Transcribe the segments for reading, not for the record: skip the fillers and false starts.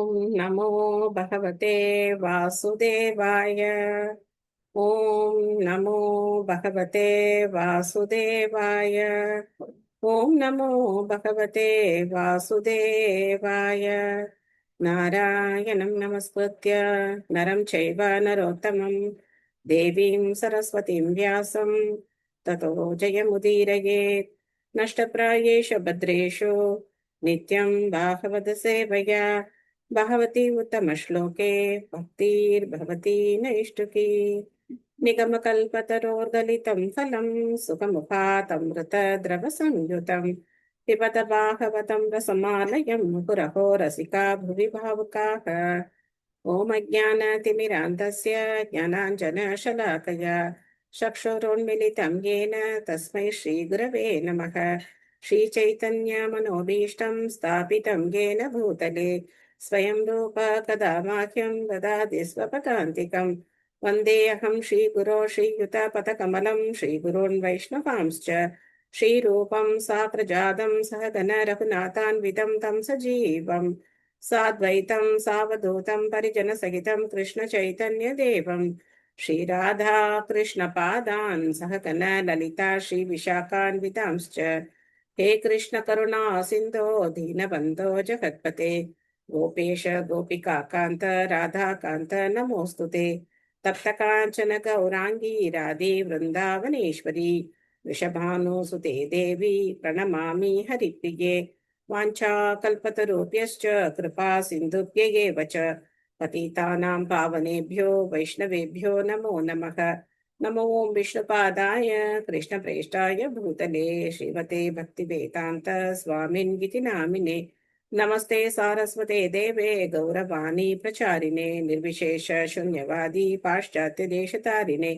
ஓம் நமோ பகவதே வாசுதேவாய. ஓம் நமோ பகவதே வாசுதேவாய. ஓம் நமோ பகவதே வாசுதேவாய. நாராயணம் நமஸ்கிருத்ய நரம் சைவ நரோத்தமம் தேவீம் சரஸ்வதிம் வியாசம் ததோ ஜெயமுதீரயேத். நஷ்டப்ராயேஷு பத்ரேஷு நித்யம் பாகவத சேவையா பகவதி உத்தமஸ்லோகே பக்திர்பவதி நைஷ்டுகி. நிகமகல்பதரோர்கலிதம் ஃபலம் சுகமுகாதம்ருதத்ரவசம்யுதம் பிபத பாகவதம் ரசமாலயம் முகுரஹோ ரசிகா புவி பாவுகாः. ஓம் அஜ்ஞானதிமிராந்தஸ்ய ஞானாஞ்சனशलाकया चक्षुरुन्मिलितं येन तस्मै श्रीगुरवे नमः. श्रीचैतन्यमनोभीष्टं स्थापितं येन भूतले स्वयं रूप कदा माह्यं ददाति स्वपदान्तिकं. वन्देऽहं श्रीगुरो श्रीयुतपथकमलं श्रीगुरून् वैष्णवांश्च श्रीरूपं साग्रजातं सहगण रघुनाथान्वितं तं सजीवं साद्वैतं सावधूतं परिजनसहितं कृष्णचैतन्यदेवं श्रीराधा कृष्णपादान् सहगण ललिता श्रीविशाखान्वितांश्च. हे कृष्ण करुणा सिन्धो दीनबन्धो जगत्पते गोपेश गोपिकान्त राधाकान्त नमोऽस्तुते. तप्तकाञ्चन गौराङ्गी राधे वृन्दावनेश्वरी वृषभानुसुते देवी प्रणमामि हरिप्रिये. वाञ्छाकल्पतरुभ्यश्च कृपा सिन्धुभ्यैव च पतितानां पावनेभ्यो वैष्णवेभ्यो नमो नमः. नमो ओं विष्णुपादाय कृष्णप्रेष्ठाय भूतले श्रीमते भक्तिवेदान्त स्वामिन्विति नामिने. नमस्ते सारस्वते देवे गौरवाणी प्रचारिणे निर्विशेष शून्यवादी पाश्चात्य देशतारिणे.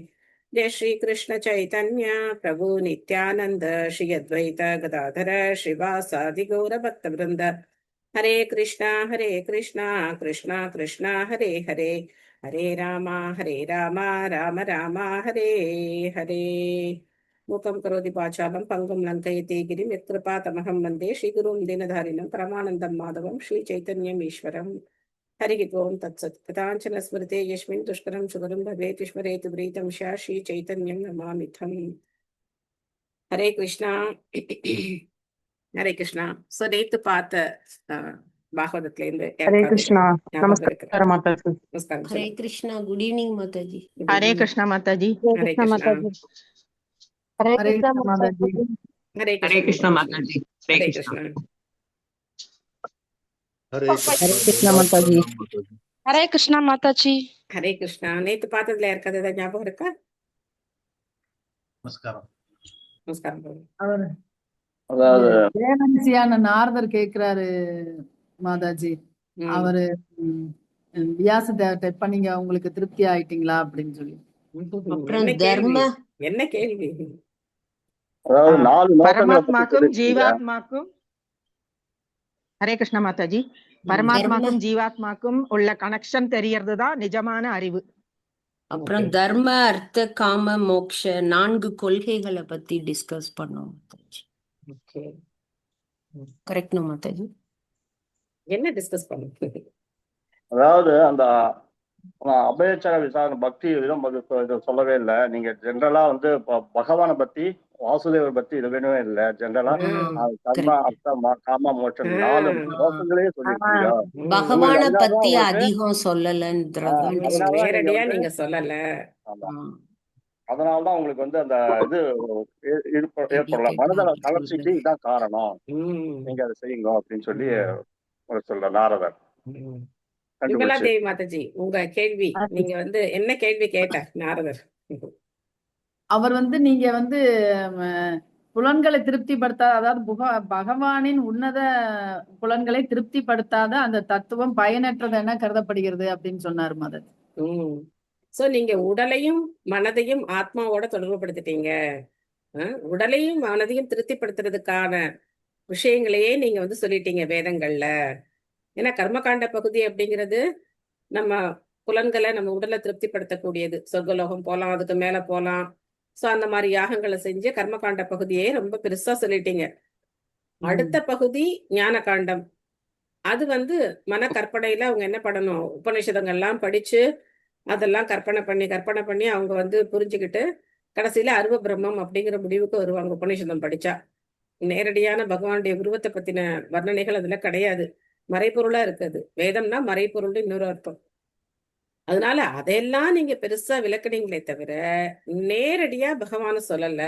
जय श्री कृष्ण चैतन्य प्रभु नित्यानंद श्री अद्वैत गदाधर श्रीवासादि गौर भक्त वृंद. हरे कृष्णा कृष्णा कृष्णा हरे हरे हरे राम राम राम हरे हरे. मूकं करोति वाचालं पंगुं लङ्घयति गिरिं यत्कृपातमहं वन्दे श्रीगुरुं दीनधारिणं परमानन्दं माधवं श्रीचैतन्यम् ईश्वरम्. हरिः ओं तत्सत्. कथाञ्चन स्मृते यस्मिन् दुष्करं सुकरं भवेत् स्मरेतु प्रीतं स्यात् श्रीचैतन्यं नमामिथम्. हरे कृष्णा हरे कृष्णा. ஸோ நேத்து பார்த்த பாகவதத்துல இருந்து ஹரே கிருஷ்ணா. ஞாபகம் இருக்கு? நமஸ்காரம் மாதாஜி. நமஸ்காரம் ஹரே சொல்லுங்க. கிருஷ்ணா. குட் ஈவினிங் மாதாஜி. ஹரே கிருஷ்ணா மாதாஜி. ஹரே கிருஷ்ணா. ஹரே கிருஷ்ணா மாதாஜி. ஹரே ஹரே கிருஷ்ணா கிருஷ்ணா மாதாஜி. மாதாஜி. ஹரே ஹரே கிருஷ்ணா. கிருஷ்ணா. ஹரே கிருஷ்ணா மாதாஜி. ஹரே கிருஷ்ணா மாதாஜி. ஹரே கிருஷ்ணா. நேத்து பார்த்ததுல யாருக்காவது ஏதாவது ஞாபகம் இருக்கா? நமஸ்காரம். நமஸ்காரம் சொல்லுங்க. அவர் அதாவது வேணன்சியான நாரதர் கேக்குறாரு மாதாஜி. ம். அவரு வியாச தேவத்தை இப்ப நீங்க உங்களுக்கு திருப்தி ஆயிட்டீங்களா அப்படின்னு சொல்லி. அப்புறம் என்ன கேள்வி? தர்ம என்ன கேள்வி? அதாவது 4 நோக்கங்களை பத்தி பரமாத்மாக்கும் சொல்லிருக்கீங்க. ஜீவாத்மாக்கும் ஹரே கிருஷ்ணா மாதாஜி. பரமாத்மாக்கும் ஜீவாத்மாக்கும் உள்ள கனெக்ஷன் தெரியறதுதான் நிஜமான அறிவு. அப்புறம் Okay. தர்ம அர்த்த காம மோக்ஷ 4 கொள்கைகளை பத்தி டிஸ்கஸ் பண்ணோம் மாதாஜி. Okay. கரெக்ட்னா மாதாஜி? என்ன டிஸ்கஸ் பண்ணுங்க? அதாவது அந்த அபயச்சர விசாரணை பக்தி இதெல்லாம் இதை சொல்லவே இல்லை. நீங்க ஜென்ரலா வந்து பகவானை பத்தி வாசுதேவர் பத்தி இது வேணுமே இல்லை. ஜென்ரலா கர்ம அர்த்த காம மோட்சம் 4 நோக்கங்களையே சொல்லியிருக்கீங்க. பகவான அதனாலதான் பத்தி உங்களுக்கு அதிகம் சொல்லலன்றதான் அதனாலதான் நேரடியா நீங்க நீங்க சொல்லல. ஆமா. அதனாலதான் உங்களுக்கு வந்து அந்த இது ஏற்படலாம். மனதில தளர்ச்சிக்கு இதான் காரணம், ம். நீங்க அதை செய்யுங்க அப்படின்னு சொல்லி சொல்ற நாரதர் ம். விமலா கண்டுபிடிச்சு. தேவி மாதாஜி, உங்க கேள்வி நீங்க வந்து என்ன கேள்வி கேட்ட நாரதர்? அவர் வந்து நீங்க வந்து புலன்களை திருப்திப்படுத்தாத, அதாவது பகவானின் உன்னத புலன்களை திருப்திப்படுத்தாத அந்த தத்துவம் பயனற்றது என கருதப்படுகிறது அப்படின்னு சொன்னார் மாதாஜி. சோ நீங்க உடலையும் மனதையும் ஆத்மாவோட தொடர்புபடுத்திட்டீங்க. உடலையும் மனதையும் திருப்திப்படுத்துறதுக்கான விஷயங்களையே நீங்க வந்து சொல்லிட்டீங்க வேதங்கள்ல. ஏன்னா கர்மகாண்ட பகுதி அப்படிங்கிறது நம்ம புலன்களை நம்ம உடலை திருப்திப்படுத்தக்கூடியது. சொர்க்கலோகம் போலாம், அதுக்கு மேல போலாம். சோ அந்த மாதிரி யாகங்களை செஞ்சு கர்மகாண்ட பகுதியே ரொம்ப பெருசா சொல்லிட்டீங்க. அடுத்த பகுதி ஞான காண்டம். அது வந்து மன கற்பனையில அவங்க என்ன பண்ணணும், உபநிஷதங்கள்லாம் படிச்சு அதெல்லாம் கற்பனை பண்ணி அவங்க வந்து புரிஞ்சுக்கிட்டு கடைசியில அருவ பிரம்மம் அப்படிங்கிற முடிவுக்கு வருவாங்க உபநிஷதம் படிச்சா. நேரடியான பகவானுடைய உருவத்தை பத்தின வர்ணனைகள் அதுல கிடையாது, மறைபொருளா இருக்குது. வேதம்னா மறைபொருள்னு இன்னொரு அர்த்தம். அதனால அதையெல்லாம் நீங்க பெருசா விளக்குனீங்களே தவிர நேரடியா பகவான சொல்லல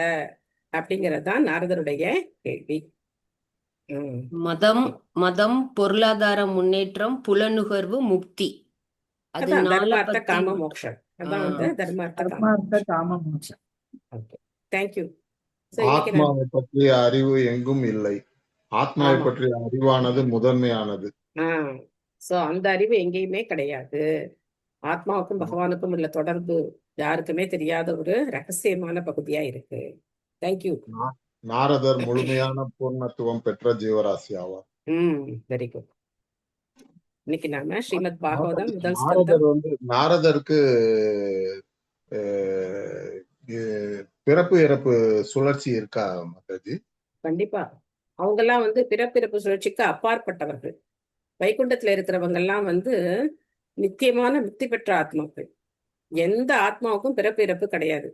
அப்படிங்கறதுதான் நாரதருடைய கேள்வி. மதம் மதம் பொருளாதார முன்னேற்றம் புலனுகர்வு முக்தி அதான் அதனால தர்மார்த்த பத்தி காம மோக்ஷம். அதான் வந்து தர்மார்த்த காம கர்மார்த்த காம மோட்சம். Okay, thank you. சோ இன்னைக்கு நான் ஆத்மாவை பற்றிய அறிவு எங்கும் இல்லை. ஆத்மாவை ஆமா பற்றிய அறிவானது முதன்மையானது. சோ அந்த அறிவு எங்கேயுமே கிடையாது. ஆத்மாவுக்கும் பகவானுக்கும் உள்ள தொடர்பு யாருக்குமே தெரியாத ஒரு ரகசியமான பகுதியா இருக்கு. தேங்க்யூ. நாரதர் முழுமையான பூர்ணத்துவம் பெற்ற ஜீவராசி ஆவார். Very good. இன்னைக்கு நாம ஸ்ரீமத் பாகவதம் முதல் நாரதர் ஸ்கந்தம். நாரதருக்கு அஹ், பிறப்பு இறப்பு சுழற்சி இருக்கா மாதாஜி? கண்டிப்பா அவங்கெல்லாம் வந்து பிறப்பிறப்பு சுழற்சிக்கு அப்பாற்பட்டவர்கள். வைகுண்டத்துல இருக்கிறவங்க எல்லாம் வந்து நித்தியமான முக்தி பெற்ற ஆத்மாக்கள். எந்த ஆத்மாவுக்கும் பிறப்பு இறப்பு கிடையாது.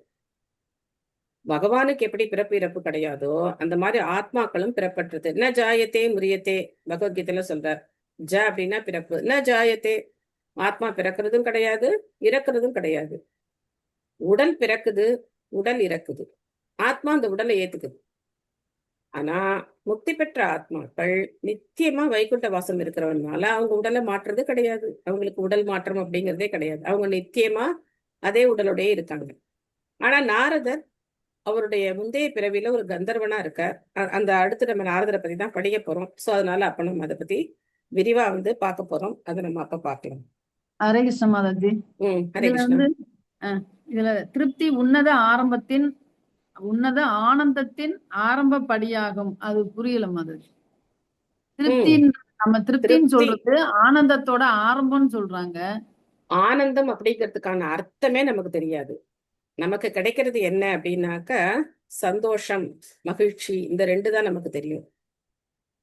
பகவானுக்கு எப்படி பிறப்பு இறப்பு கிடையாதோ அந்த மாதிரி ஆத்மாக்களும் பிறப்பற்றது. ந ஜாயத்தே முரியத்தே பகவத்கீதையில சொல்றார். ஜ அப்படின்னா பிறப்பு, ந ஜாயத்தே ஆத்மா பிறக்கிறதும் கிடையாது இறக்குறதும் கிடையாது. உடல் பிறக்குது, உடல் இறக்குது, ஆத்மா அந்த உடலை ஏத்துக்குது. ஆனா முக்தி பெற்ற ஆத்மாக்கள் நித்தியமா வைகுண்ட வாசம் இருக்கிறவனால அவங்க உடலை மாற்றுறது கிடையாது. அவங்களுக்கு உடல் மாற்றம் அப்படிங்கிறதே கிடையாது. அவங்க நித்தியமா அதே உடலோடயே இருக்காங்க. ஆனா நாரதர் அவருடைய முந்தைய பிறவியில ஒரு கந்தர்வனா இருக்கார். அந்த அடுத்து நம்ம நாரதரை பத்தி தான் படிக்க போறோம். சோ அதனால அப்ப நம்ம அதை பத்தி விரிவா வந்து பார்க்க போறோம். அதை நம்ம அப்ப பார்க்கலாம். ஹரே கிருஷ்ண மாதாஜி. ஹரே இதுல கிருஷ்ணா. வந்து இதுல திருப்தி உன்னத ஆனந்தத்தின் ஆரம்ப படியாகும். அது புரியல மாதாஜி. திருப்தி நம்ம திருப்தின்னு திருப்தி சொல்றது ஆனந்தத்தோட ஆரம்பம்னு சொல்றாங்க. ஆனந்தம் அப்படிங்கிறதுக்கான அர்த்தமே நமக்கு தெரியாது. நமக்கு கிடைக்கிறது என்ன அப்படின்னாக்க சந்தோஷம், மகிழ்ச்சி, இந்த ரெண்டு தான் நமக்கு தெரியும்.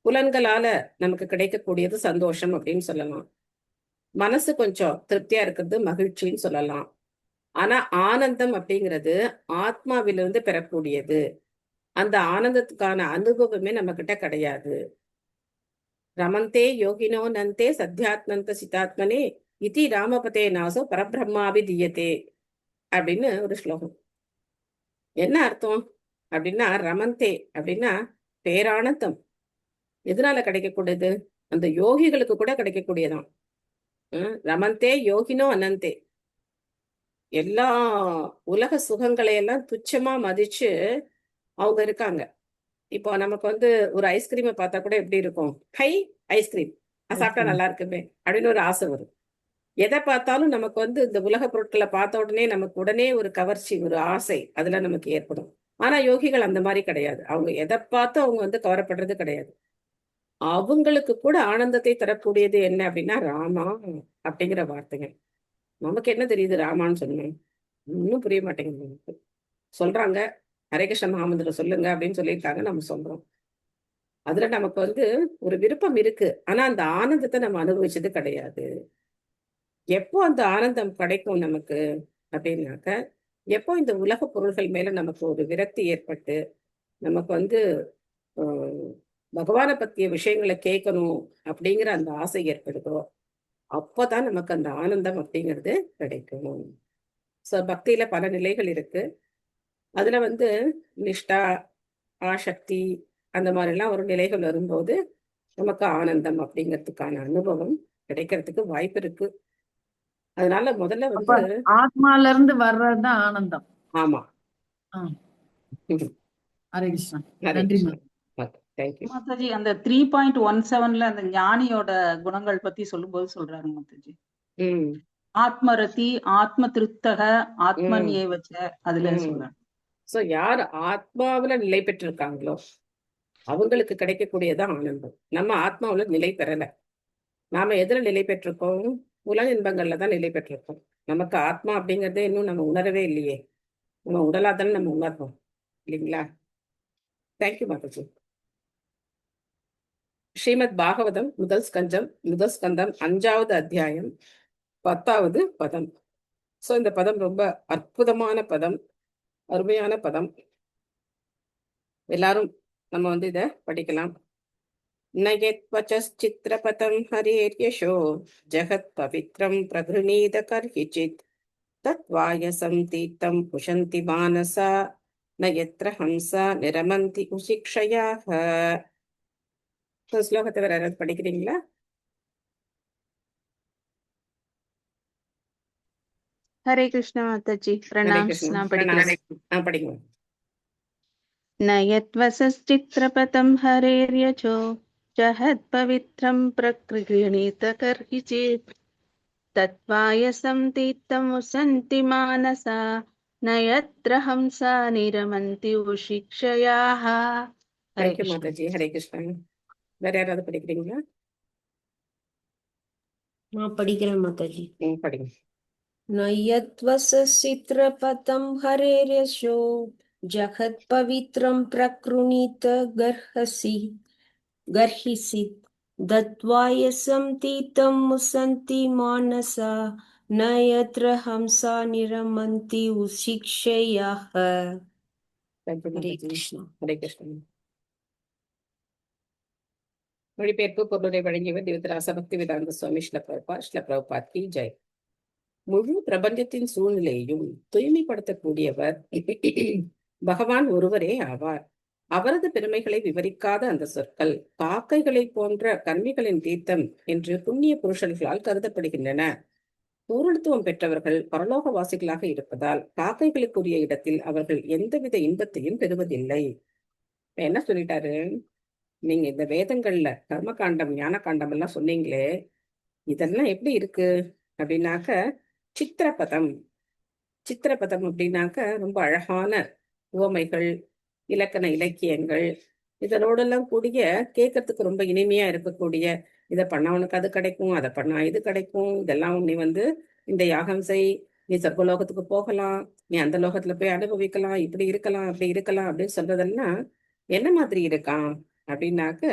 புலன்களால நமக்கு கிடைக்கக்கூடியது சந்தோஷம் அப்படின்னு சொல்லலாம். மனசு கொஞ்சம் திருப்தியா இருக்கிறது மகிழ்ச்சின்னு சொல்லலாம். ஆனா ஆனந்தம் அப்படிங்கிறது ஆத்மாவிலிருந்து பெறக்கூடியது. அந்த ஆனந்தத்துக்கான அனுபவமே நம்ம கிட்ட கிடையாது. ரமந்தே யோகினோ நந்தே சத்யாத்மந்த சிதாத்மனே இதி ராமபதே நாசோ பரபிரம்மாபி தீயத்தே அப்படின்னு ஒரு ஸ்லோகம். என்ன அர்த்தம் அப்படின்னா, ரமந்தே அப்படின்னா பேரானந்தம். எதனால கிடைக்கக்கூடியது? அந்த யோகிகளுக்கு கூட கிடைக்கக்கூடியதான். ரமந்தே யோகினோ அனந்தே. எல்லா உலக சுகங்களை எல்லாம் துச்சமா மதிச்சு அவங்க இருக்காங்க. இப்போ நமக்கு வந்து ஒரு ஐஸ்கிரீமை பார்த்தா கூட எப்படி இருக்கும்? ஹை ஐஸ்கிரீம் சாப்பிட்டா நல்லா இருக்குமே அப்படின்னு ஒரு ஆசை வரும். எதை பார்த்தாலும் நமக்கு வந்து இந்த உலக பொருட்களை பார்த்த உடனே நமக்கு உடனே ஒரு கவர்ச்சி, ஒரு ஆசை அதுல நமக்கு ஏற்படும். ஆனா யோகிகள் அந்த மாதிரி கிடையாது. அவங்க எதை பார்த்து அவங்க வந்து கவரப்படுறது கிடையாது. அவங்களுக்கு கூட ஆனந்தத்தை தரக்கூடியது என்ன அப்படின்னா ராமா அப்படிங்கிற வார்த்தைங்க. நமக்கு என்ன தெரியுது ராமான்னு சொன்னேன்? இன்னும் புரிய மாட்டேங்குது நமக்கு. சொல்றாங்க ஹரே கிருஷ்ண மகாமந்திரம் சொல்லுங்க அப்படின்னு சொல்லியிருக்காங்க, நம்ம சொல்றோம். அதுல நமக்கு வந்து ஒரு விருப்பம் இருக்கு. ஆனா அந்த ஆனந்தத்தை நம்ம அனுபவிச்சது கிடையாது. எப்போ அந்த ஆனந்தம் கிடைக்கும் நமக்கு அப்படின்னாக்க, எப்போ இந்த உலக பொருள்கள் மேல நமக்கு ஒரு விரக்தி ஏற்பட்டு நமக்கு வந்து பகவானை பத்திய விஷயங்களை கேட்கணும் அப்படிங்கிற அந்த ஆசை ஏற்படுதோ அப்போதான் நமக்கு அந்த ஆனந்தம் அப்படிங்கிறது கிடைக்கும். ஸோ பக்தியில பல நிலைகள் இருக்கு. அதுல வந்து நிஷ்டா, ஆசக்தி, அந்த மாதிரிலாம் ஒரு நிலைகள் வரும்போது நமக்கு ஆனந்தம் அப்படிங்கிறதுக்கான அனுபவம் கிடைக்கிறதுக்கு வாய்ப்பு இருக்கு. அதனால முதல்ல வந்து ஆத்மால இருந்து வர்றதுதான் ஆனந்தம். ஆமா. ஹரே கிருஷ்ணா. ஹரே நன்றி கிருஷ்ணா. தேங்க்யூ மாதாஜி. அந்த 3.17ல அந்த ஞானியோட குணங்கள் பத்தி சொல்லும்போது சொல்றாரு மாதாஜி, ஆத்மரதி, ஆத்ம திருப்தக, ஆத்மன் ஏவச்ச, அதுல சொல்றாங்க. சோ யார் ஆத்மாவில நிலை பெற்றிருக்காங்களோ அவங்களுக்கு கிடைக்கக்கூடியதான் ஆனந்தம். நம்ம ஆத்மாவில நிலை பெறல. நாம எதுல நிலை பெற்றிருக்கோம்? உலக இன்பங்கள்ல தான் நிலை பெற்றிருக்கோம். நமக்கு ஆத்மா அப்படிங்கறதே இன்னும் நம்ம உணரவே இல்லையே. நம்ம உடலாதானே நம்ம உணர்றோம் இல்லைங்களா? தேங்க்யூ மாதாஜி. ஸ்ரீமத் பாகவதம் முதல் ஸ்கந்தம் 5வது அத்தியாயம் 10வது பதம். சோ இந்த பதம் ரொம்ப அற்புதமான பதம், அருமையான பதம். எல்லாரும் நம்ம வந்து இத படிக்கலாம். நயத்வச்சித்ரபதம் ஹரேர்யசோ ஜகத் பவித்ரம் பிரகிருணீத கர்ஹிசித் தத்வாயசம் தீர்த்தம் புஷந்தி மானசா நயத்ர ஹம்சா நிரமந்தி உசிக்ஷயாக. ஸ்லோகத்தை வேற யாராவது படிக்கிறீங்களா? हरे कृष्ण माताजी ஹரே प्रणाम கிருஷ்ணா. நான் பிரணாம். படிக்கிறேன் படிங்க. नयत्वसश्चित्रपथं हरेर्यचो जहत् पवित्रं प्रकृणीतकर्हिचित् तत्वायसं तीर्थमुसन्ति मानसा नयत्र हंसा निरमन्ति उशिक्षयाः. हरे தேங்க்யூ कृष्ण மாதாஜி. ஹரே கிருஷ்ணா. வேற யாராவது படிக்கிறீங்களா? நான் படிக்கிறேன் மாதாஜி. படிங்க. नयत्वसचित्रपथं हरेर्यशो जगत् पवित्रं प्रकृणीत गर्हिसि दत्वायसं तीर्थं मुसन्ति मानसा न यत्र हंसा निरमन्ति उशिक्षयाः. தேங்க்யூ हरे மாதாஜி. कृष्ण. ஹரே கிருஷ்ணா. மொழிபெயர்ப்பு பொருளை வழங்கியவர் திவ்யராச பக்தி வேதாந்த சுவாமி ஸ்ரீல பிரபுபாத் கி ஜெய். முழு பிரபஞ்சத்தின் சூழ்நிலையையும் தூய்மைப்படுத்தக்கூடியவர் பகவான் ஒருவரே ஆவார். அவரது பெருமைகளை விவரிக்காத அந்த சொற்கள் காக்கைகளை போன்ற கர்மிகளின் தீர்த்தம் என்று புண்ணிய புருஷர்களால் கருதப்படுகின்றன. பூரணத்துவம் பெற்றவர்கள் பரலோகவாசிகளாக இருப்பதால் காக்கைகளுக்குரிய இடத்தில் அவர்கள் எந்தவித இன்பத்தையும் பெறுவதில்லை. என்ன சொல்லிட்டாரு? நீங்க இந்த வேதங்கள்ல கர்மகாண்டம் ஞான காண்டம் எல்லாம் சொன்னீங்களே, இதெல்லாம் எப்படி இருக்கு அப்படின்னாக்க சித்திரபதம் அப்படின்னாக்க ரொம்ப அழகான உவமைகள், இலக்கண இலக்கியங்கள், இதனோடெல்லாம் கூடிய கேட்கறதுக்கு ரொம்ப இனிமையா இருக்கக்கூடிய, இதை பண்ணா உனக்கு அது கிடைக்கும், அதை பண்ணா இது கிடைக்கும், இதெல்லாம் நீ வந்து இந்த யாகம் செய், நீ சொர்க்கலோகத்துக்கு போகலாம், நீ அந்த லோகத்துல போய் அனுபவிக்கலாம், இப்படி இருக்கலாம் அப்படி இருக்கலாம் அப்படின்னு சொல்றதெல்லாம் என்ன மாதிரி இருக்கான் அப்படின்னாக்க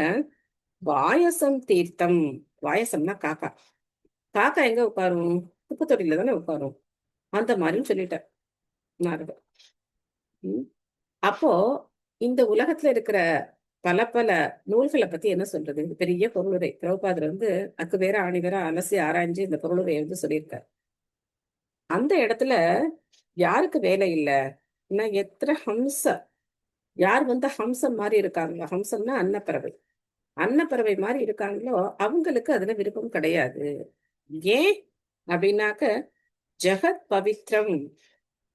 வாயசம் தீர்த்தம். வாயசம்னா காக்கா. காக்கா எங்க உட்காரும்? குப்பத்தொட்டில தானே உட்காரும். அந்த மாதிரின்னு சொல்லிட்டேன் நாரதர். அப்போ இந்த உலகத்துல இருக்கிற பல பல நூல்களை பத்தி என்ன சொல்றது? இது பெரிய பொருளுரை. பிரபுபாதர் வந்து அக்கு வேற ஆணி வேற அலசி ஆராய்ஞ்சு இந்த பொருளுரையை வந்து சொல்லியிருக்காரு. அந்த இடத்துல யாருக்கு வேலை இல்லை? எத்திர ஹம்ச, யார் வந்து ஹம்சம் மாதிரி இருக்காங்களோ, ஹம்சம்னா அன்னப்பறவை, அன்னப்பறவை மாதிரி இருக்காங்களோ அவங்களுக்கு அதுல விருப்பம் கிடையாது. ஏன் அப்படின்னாக்க ஜெகத் பவித்ரம்,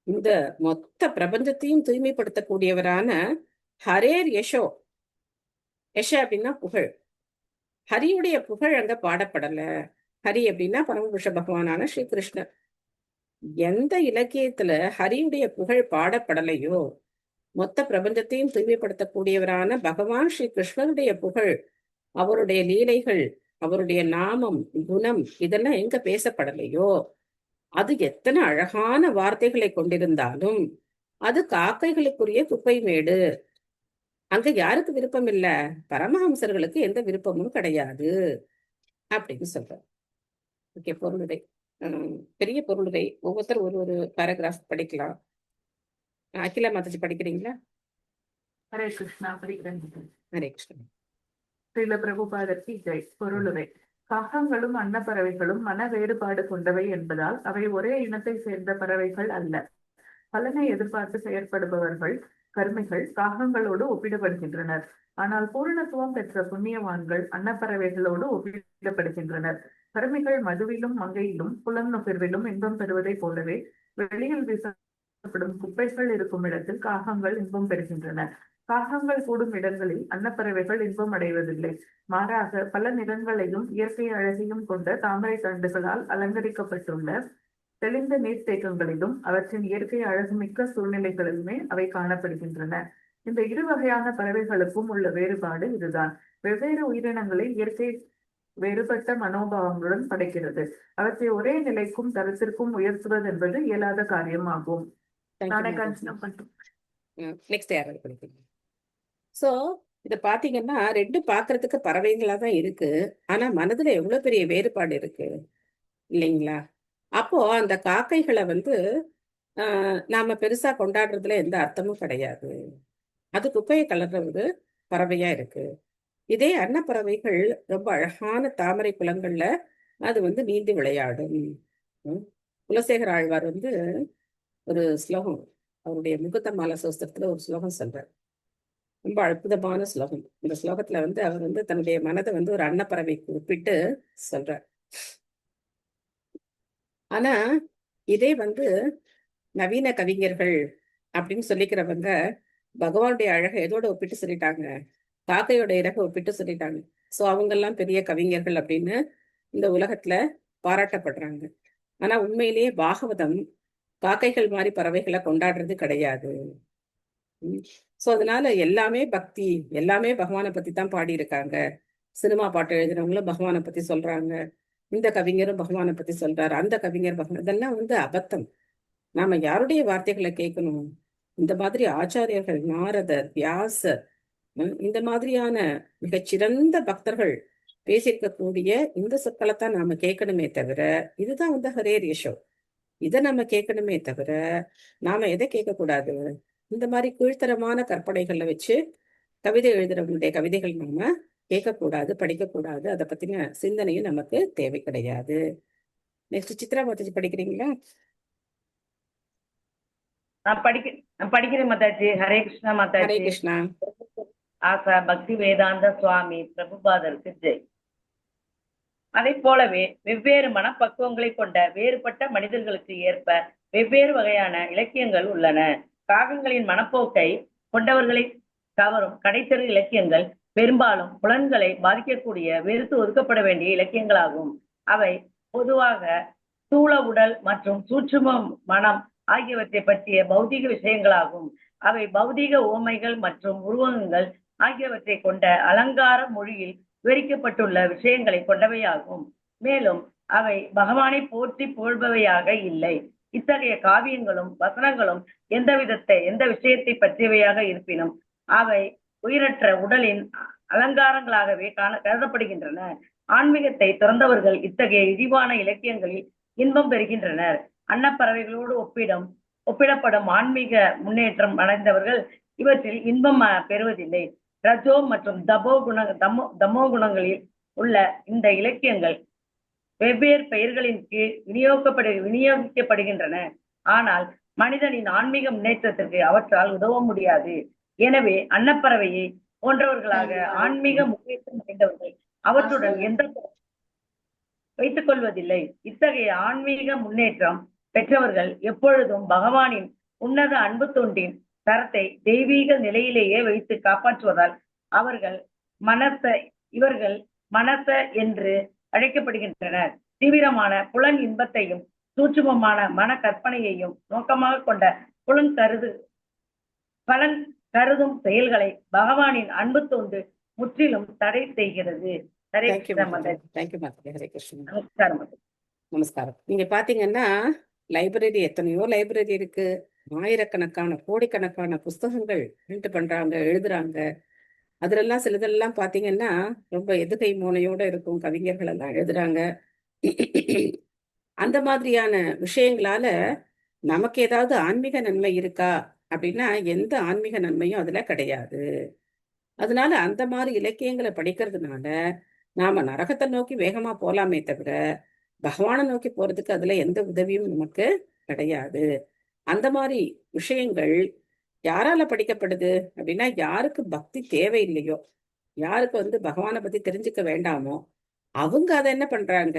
இந்த மொத்த பிரபஞ்சத்தையும் தூய்மைப்படுத்தக்கூடியவரான ஹரேர் யசோ. யச அப்படின்னா புகழ். ஹரியுடைய புகழ் அங்க பாடப்படல. ஹரி அப்படின்னா பரமபுருஷ பகவானான ஸ்ரீகிருஷ்ணர். எந்த இலக்கியத்துல ஹரியுடைய புகழ் பாடப்படலையோ, மொத்த பிரபஞ்சத்தையும் தூய்மைப்படுத்தக்கூடியவரான பகவான் ஸ்ரீ கிருஷ்ணனுடைய புகழ், அவருடைய லீலைகள், அவருடைய நாமம், குணம், இதெல்லாம் எங்க பேசப்படலையோ, அது எத்தனை அழகான வார்த்தைகளை கொண்டிருந்தாலும் அது காக்கைகளுக்குரிய குப்பை மேடு. அங்க யாருக்கு விருப்பம் இல்ல? பரமஹம்சர்களுக்கு எந்த விருப்பமும் கிடையாது அப்படின்னு சொல்றார். ஓகே, பொருளுரை பெரிய பொருளுரை. ஒவ்வொருத்தர் ஒரு ஒரு பேராகிராஃப் படிக்கலாம். அகிலா மாதாஜி படிக்கிறீங்களா? ஹரே கிருஷ்ணா. படிக்கிறேன். ஹரே கிருஷ்ணா. ஸ்ரீல பிரபுபாதர் கி ஜெய். பொருளுரை. காகங்களும் அன்னப்பறவைகளும் மன வேறுபாடு கொண்டவை என்பதால் அவை ஒரே இனத்தை சேர்ந்த பறவைகள் அல்ல. பலனை எதிர்பார்த்து செயற்படுபவர்கள் கர்மிகள் காகங்களோடு ஒப்பிடப்படுகின்றனர். ஆனால் பூரணத்துவம் பெற்ற புண்ணியவான்கள் அன்னப்பறவைகளோடு ஒப்பிடப்படுகின்றனர். கர்மிகள் மதுவிலும் மங்கையிலும் புலனுணர்விலும் இன்பம் பெறுவதைப் போலவே வெளியில் வீசப்படும் குப்பைகள் இருக்கும் இடத்தில் காகங்கள் இன்பம் பெறுகின்றன. காகங்கள் கூடும் இடங்களில் அன்னப்பறவைகள் இன்பம் அடைவதில்லை. மாறாக பல நிறங்களையும் இயற்கை அழகையும் கொண்ட தாமரை தண்டுகளால் அலங்கரிக்கப்பட்டுள்ள தெளிந்த நீர்த்தேக்கங்களிலும் அவற்றின் இயற்கை அழகுமிக்க சூழ்நிலைகளிலுமே அவை காணப்படுகின்றன. இந்த இரு வகையான பறவைகளுக்கும் உள்ள வேறுபாடு இதுதான். வெவ்வேறு உயிரினங்களை இயற்கை வேறுபட்ட மனோபாவங்களுடன் படைக்கிறது. அவற்றை ஒரே நிலைக்கும் தரத்திற்கும் உயர்த்துவது என்பது இயலாத காரியமாகும். சோ இத பாத்தீங்கன்னா ரெண்டும் பார்க்கிறதுக்கு பறவைகளா தான் இருக்கு. ஆனா மனதுல எவ்வளவு பெரிய வேறுபாடு இருக்கு இல்லைங்களா? அப்போ அந்த காக்கைகளை வந்து நாம பெருசா கொண்டாடுறதுல எந்த அர்த்தமும் கிடையாது. அது குப்பையை கலர்ற ஒரு பறவையா இருக்கு. இதே அன்னப்பறவைகள் ரொம்ப அழகான தாமரை குளங்கள்ல அது வந்து நீந்தி விளையாடும். ம். குலசேகர ஆழ்வார் வந்து ஒரு ஸ்லோகம், அவருடைய முகுந்தமாலை சோஸ்திரத்துல ஒரு ஸ்லோகம் சொல்றார். ரொம்ப அற்புதமான ஸ்லோகம். இந்த ஸ்லோகத்துல வந்து அவர் வந்து தன்னுடைய மனதை வந்து ஒரு அன்னப்பறவைக்கு ஒப்பிட்டு சொல்றார். ஆனா இதே வந்து நவீன கவிஞர்கள் அப்படின்னு சொல்லிக்கிறவங்க பகவானுடைய அழகை எதோட ஒப்பிட்டு சொல்லிட்டாங்க? காக்கையோட இறக ஒப்பிட்டு சொல்லிட்டாங்க. சோ அவங்க எல்லாம் பெரிய கவிஞர்கள் அப்படின்னு இந்த உலகத்துல பாராட்டப்படுறாங்க. ஆனா உண்மையிலேயே பாகவதம் காக்கைகள் மாதிரி பறவைகளை கொண்டாடுறது கிடையாது. சோ அதனால எல்லாமே பக்தி, எல்லாமே பகவானை பத்தி தான் பாடியிருக்காங்க. சினிமா பாட்டு எழுதுறவங்களும் பகவானை பத்தி சொல்றாங்க. இந்த கவிஞரும் பகவானை பத்தி சொல்றாரு, அந்த கவிஞர் பகவான், இதெல்லாம் வந்து அபத்தம். நாம யாருடைய வார்த்தைகளை கேட்கணும்? இந்த மாதிரி ஆச்சாரியர்கள், நாரதர், வியாசர், இந்த மாதிரியான மிகச்சிறந்த பக்தர்கள் பேசியிருக்கக்கூடிய இந்த சொற்களைத்தான் நாம கேட்கணுமே தவிர, இதுதான் வந்து ஹரேர் யசோ, இதை நம்ம கேட்கணுமே தவிர நாம எதை கேட்கக்கூடாது? இந்த மாதிரி கீழ்த்தரமான கற்பனைகளை வச்சு கவிதை எழுதுறவங்களுடைய கவிதைகள் நாம கேட்கக்கூடாது, படிக்கக்கூடாது. அதை பத்தின சிந்தனையும் நமக்கு தேவை கிடையாது. நெக்ஸ்ட் சித்ரா மாதாஜி படிக்கிறீங்களா? நான் படிக்கிறேன் மாதாஜி. ஹரே கிருஷ்ணா ஹரே மாதாஜி. கிருஷ்ணா. ஆசா பக்தி வேதாந்த சுவாமி பிரபுபாதருக்கு ஜெய். அதை போலவே வெவ்வேறு மனப்பக்குவங்களை கொண்ட வேறுபட்ட மனிதர்களுக்கு ஏற்ப வெவ்வேறு வகையான இலக்கியங்கள் உள்ளன. காகங்களின் மனப்போக்கை கொண்டவர்களை கவரும் கடைத்தெரு இலக்கியங்கள் பெரும்பாலும் புலன்களை பாதிக்கக்கூடிய வெறுத்து ஒதுக்கப்பட வேண்டிய இலக்கியங்களாகும். அவை பொதுவாக ஸ்தூல உடல் மற்றும் சூட்சும மனம் ஆகியவற்றை பற்றிய பௌதீக விஷயங்களாகும். அவை பௌதீக ஓமைகள் மற்றும் உருவகங்கள் ஆகியவற்றை கொண்ட அலங்கார மொழியில் விவரிக்கப்பட்டுள்ள விஷயங்களை கொண்டவையாகும். மேலும் அவை பகவானை போற்றி புகழ்பவையாக இல்லை. இத்தகைய காவியங்களும் வசனங்களும் எந்த விஷயத்தை பற்றியவையாக இருப்பினும் அவை உயிரற்ற உடலின் அலங்காரங்களாகவே கருதப்படுகின்றன. ஆன்மீகத்தை துறந்தவர்கள் இத்தகைய இழிவான இலக்கியங்களில் இன்பம் பெறுகின்றனர். அன்னப்பறவைகளோடு ஒப்பிடப்படும் ஆன்மீக முன்னேற்றம் அடைந்தவர்கள் இவற்றில் இன்பம் பெறுவதில்லை. ரஜோ மற்றும் தமோ குணங்களில் உள்ள இந்த இலக்கியங்கள் வெவ்வேறு பெயர்களின் கீழ் விநியோகிக்கப்படுகின்றன. ஆனால் மனிதனின் ஆன்மீக முன்னேற்றத்திற்கு அவற்றால் உதவ முடியாது. எனவே அன்னப்பறவையை போன்றவர்களாக ஆன்மீக முன்னேற்றம் அடைந்தவர்கள் அவற்றுடன் எந்த வைத்துக் கொள்வதில்லை. இத்தகைய ஆன்மீக முன்னேற்றம் பெற்றவர்கள் எப்பொழுதும் பகவானின் உன்னத அன்பு தொண்டின் தரத்தை தெய்வீக நிலையிலேயே வைத்து காப்பாற்றுவதால் இவர்கள் மனச என்று அழைக்கப்படுகின்றனர். தீவிரமான புலன் இன்பத்தையும் சூட்சுமமான மன கற்பனையையும் நோக்கமாக கொண்ட பலன் கருதும் செயல்களை பகவானின் அன்பு தொண்டு முற்றிலும் தடை செய்கிறது. ஹரே கிருஷ்ணா மாதாஜி. தேங்க்யூ மாதாஜி. ஹரே கிருஷ்ணா. நமஸ்காரம் மாதாஜி. நமஸ்காரம். நீங்க பாத்தீங்கன்னா லைப்ரரி எத்தனையோ லைப்ரரி இருக்கு. ஆயிரக்கணக்கான கோடிக்கணக்கான புஸ்தகங்கள் பிரிண்ட் பண்றாங்க, எழுதுறாங்க. அதுலெல்லாம் சிலதெல்லாம் பாத்தீங்கன்னா ரொம்ப எதுகை மோனையோட இருக்கும். கவிஞர்கள் எல்லாம் எழுதுறாங்க. அந்த மாதிரியான விஷயங்களால நமக்கு ஏதாவது ஆன்மீக நன்மை இருக்கா அப்படின்னா எந்த ஆன்மீக நன்மையும் அதுல கிடையாது. அதனால அந்த மாதிரி இலக்கியங்களை படிக்கிறதுனால நாம நரகத்தை நோக்கி வேகமா போலாமே தவிர பகவானை நோக்கி போறதுக்கு அதுல எந்த உதவியும் நமக்கு கிடையாது. அந்த மாதிரி விஷயங்கள் யாரால படிக்கப்படுது அப்படின்னா யாருக்கு பக்தி தேவையில்லையோ, யாருக்கு வந்து பகவானை பத்தி தெரிஞ்சுக்க வேண்டாமோ அவங்க அதை என்ன பண்றாங்க,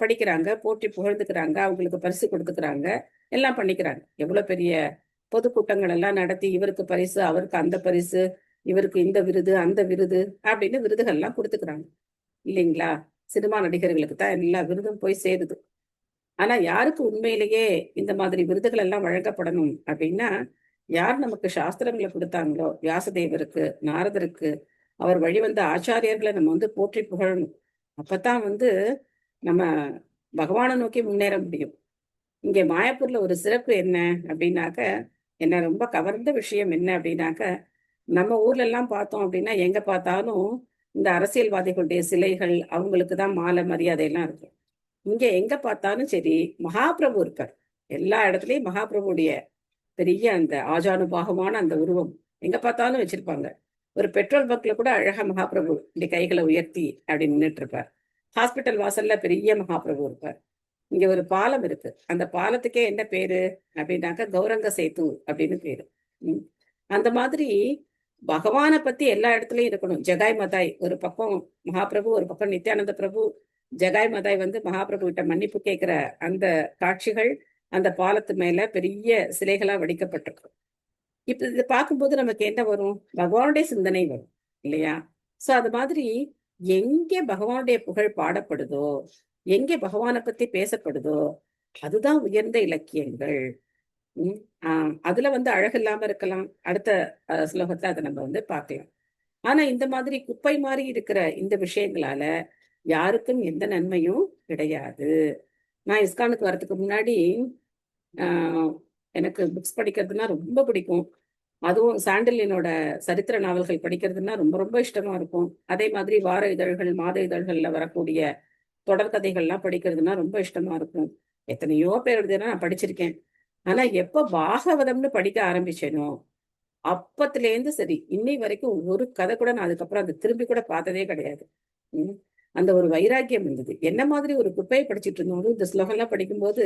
படிக்கிறாங்க, போற்றி புகழ்ந்துக்கிறாங்க, அவங்களுக்கு பரிசு கொடுத்துக்கிறாங்க, எல்லாம் பண்ணிக்கிறாங்க. எவ்வளவு பெரிய பொதுக்கூட்டங்கள் எல்லாம் நடத்தி இவருக்கு பரிசு, அவருக்கு அந்த பரிசு, இவருக்கு இந்த விருது, அந்த விருது அப்படின்னு விருதுகள் எல்லாம் கொடுத்துக்கிறாங்க இல்லைங்களா? சினிமா நடிகர்களுக்கு தான் எல்லா விருதும் போய் சேருது. ஆனா யாருக்கு உண்மையிலேயே இந்த மாதிரி விருதுகள் எல்லாம் வழங்கப்படணும் அப்படின்னா யார் நமக்கு சாஸ்திரங்களை கொடுத்தாங்களோ, வியாசதேவருக்கு, நாரதருக்கு, அவர் வழிவந்த ஆச்சாரியர்களை நம்ம வந்து போற்றி புகழணும். அப்பதான் வந்து நம்ம பகவானை நோக்கி முன்னேற முடியும். இங்க மாயாப்பூர்ல ஒரு சிறப்பு என்ன அப்படின்னாக்க, என்ன ரொம்ப கவர்ந்த விஷயம் என்ன அப்படின்னாக்க, நம்ம ஊர்ல எல்லாம் பார்த்தோம் அப்படின்னா எங்க பார்த்தாலும் இந்த அரசியல்வாதிகளுடைய சிலைகள், அவங்களுக்கு தான் மாலை மரியாதை எல்லாம் இருக்கும். இங்க எங்க பார்த்தாலும் சரி, மகாபிரபு இருக்கார். எல்லா இடத்துலயும் மகாபிரபுடைய பெரிய அந்த ஆஜானுபாகமான அந்த உருவம் எங்க பார்த்தாலும் வச்சிருப்பாங்க. ஒரு பெட்ரோல் பங்க்ல கூட அழகா மகாபிரபு இப்படி கைகளை உயர்த்தி அப்படி நின்றுட்டு இருப்பார். ஹாஸ்பிட்டல் வாசல்ல பெரிய மகாபிரபு இருப்பார். இங்க ஒரு பாலம் இருக்கு. அந்த பாலத்துக்கே என்ன பேரு அப்படின்னாக்க கௌரங்க சேத்து அப்படின்னு பேரு. அந்த மாதிரி பகவானை பத்தி எல்லா இடத்துலயும் இருக்கணும். ஜகாய் மதாய் ஒரு பக்கம் மகாபிரபு, ஒரு பக்கம் நித்யானந்த பிரபு. ஜகாய் மதாய் வந்து மகாபிரபு கிட்ட மன்னிப்பு கேட்கிற அந்த காட்சிகள் அந்த பாலத்து மேல பெரிய சிலைகளா வடிக்கப்பட்டிருக்கும். இப்ப இதை பார்க்கும்போது நமக்கு என்ன வரும்? பகவானுடைய சிந்தனை வரும் இல்லையா? சோ அது மாதிரி எங்கே பகவானுடைய புகழ் பாடப்படுதோ, எங்கே பகவானை பத்தி பேசப்படுதோ, அதுதான் உயர்ந்த இலக்கியங்கள். அதுல வந்து அழகு இல்லாம இருக்கலாம். அடுத்த ஸ்லோகத்துல அதை நம்ம வந்து பார்க்கலாம். ஆனா இந்த மாதிரி குப்பை மாதிரி இருக்கிற இந்த விஷயங்களால யாருக்கும் எந்த நன்மையும் கிடையாது. நான் இஸ்கானுக்கு வர்றதுக்கு முன்னாடி எனக்கு புக்ஸ் படிக்கிறதுனா ரொம்ப பிடிக்கும். அதுவும் சாண்டிலினோட சரித்திர நாவல்கள் படிக்கிறதுனா ரொம்ப ரொம்ப இஷ்டமா இருக்கும். அதே மாதிரி வார இதழ்கள், மாத இதழ்கள்ல வரக்கூடிய தொடர்கதைகள்லாம் படிக்கிறதுனா ரொம்ப இஷ்டமா இருக்கும். எத்தனையோ பேருடையதான் நான் படிச்சிருக்கேன். ஆனா எப்ப பாகவதம்னு படிக்க ஆரம்பிச்சேனோ அப்பத்திலேருந்து சரி இன்னை வரைக்கும் ஒரு கதை கூட நான் அதுக்கப்புறம் அதை திரும்பி கூட பார்த்ததே கிடையாது. அந்த ஒரு வைராக்கியம் இருந்தது. என்ன மாதிரி ஒரு குப்பையை படிச்சுட்டு இருந்தோம். இந்த ஸ்லோகம்லாம் படிக்கும்போது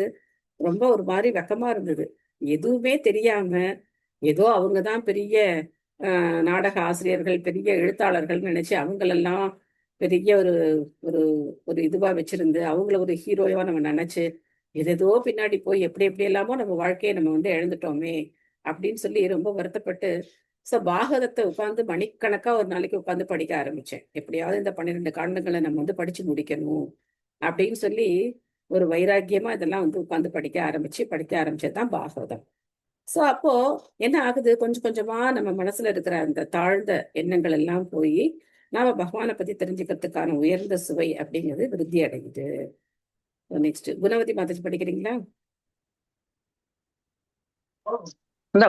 ரொம்ப ஒரு மாதிரி வெக்கமா இருந்தது. எதுவுமே தெரியாம ஏதோ அவங்கதான் பெரிய நாடக ஆசிரியர்கள், பெரிய எழுத்தாளர்கள் நினைச்சு அவங்களெல்லாம் பெரிய ஒரு ஒரு ஒரு இதுவா வச்சிருந்து அவங்கள ஒரு ஹீரோவா நம்ம நினைச்சு எதோ பின்னாடி போய் எப்படி எப்படி எல்லாமோ நம்ம வாழ்க்கையை நம்ம வந்து இழந்துட்டோமே அப்படின்னு சொல்லி ரொம்ப வருத்தப்பட்டு பாகவதத்தை உட்காந்து மணிக்கணக்கா ஒரு நாளைக்கு உட்காந்து படிக்க ஆரம்பிச்சேன். எப்படியாவது இந்த 12 காண்டங்களை நம்ம வந்து படிச்சு முடிக்கணும் அப்படின்னு சொல்லி ஒரு வைராக்கியமா இதெல்லாம் வந்து உட்காந்து படிக்க ஆரம்பிச்சதுதான் பாகவதம். சோ அப்போ என்ன ஆகுது? கொஞ்சம் கொஞ்சமா நம்ம மனசுல இருக்கிற அந்த தாழ்ந்த எண்ணங்கள் எல்லாம் போய் நாம பகவானை பத்தி தெரிஞ்சுக்கிறதுக்கான உயர்ந்த சுவை அப்படிங்கிறது விருத்தி அடையுது. நெக்ஸ்ட் குணவதி மாதாஜி படிக்கிறீங்களா?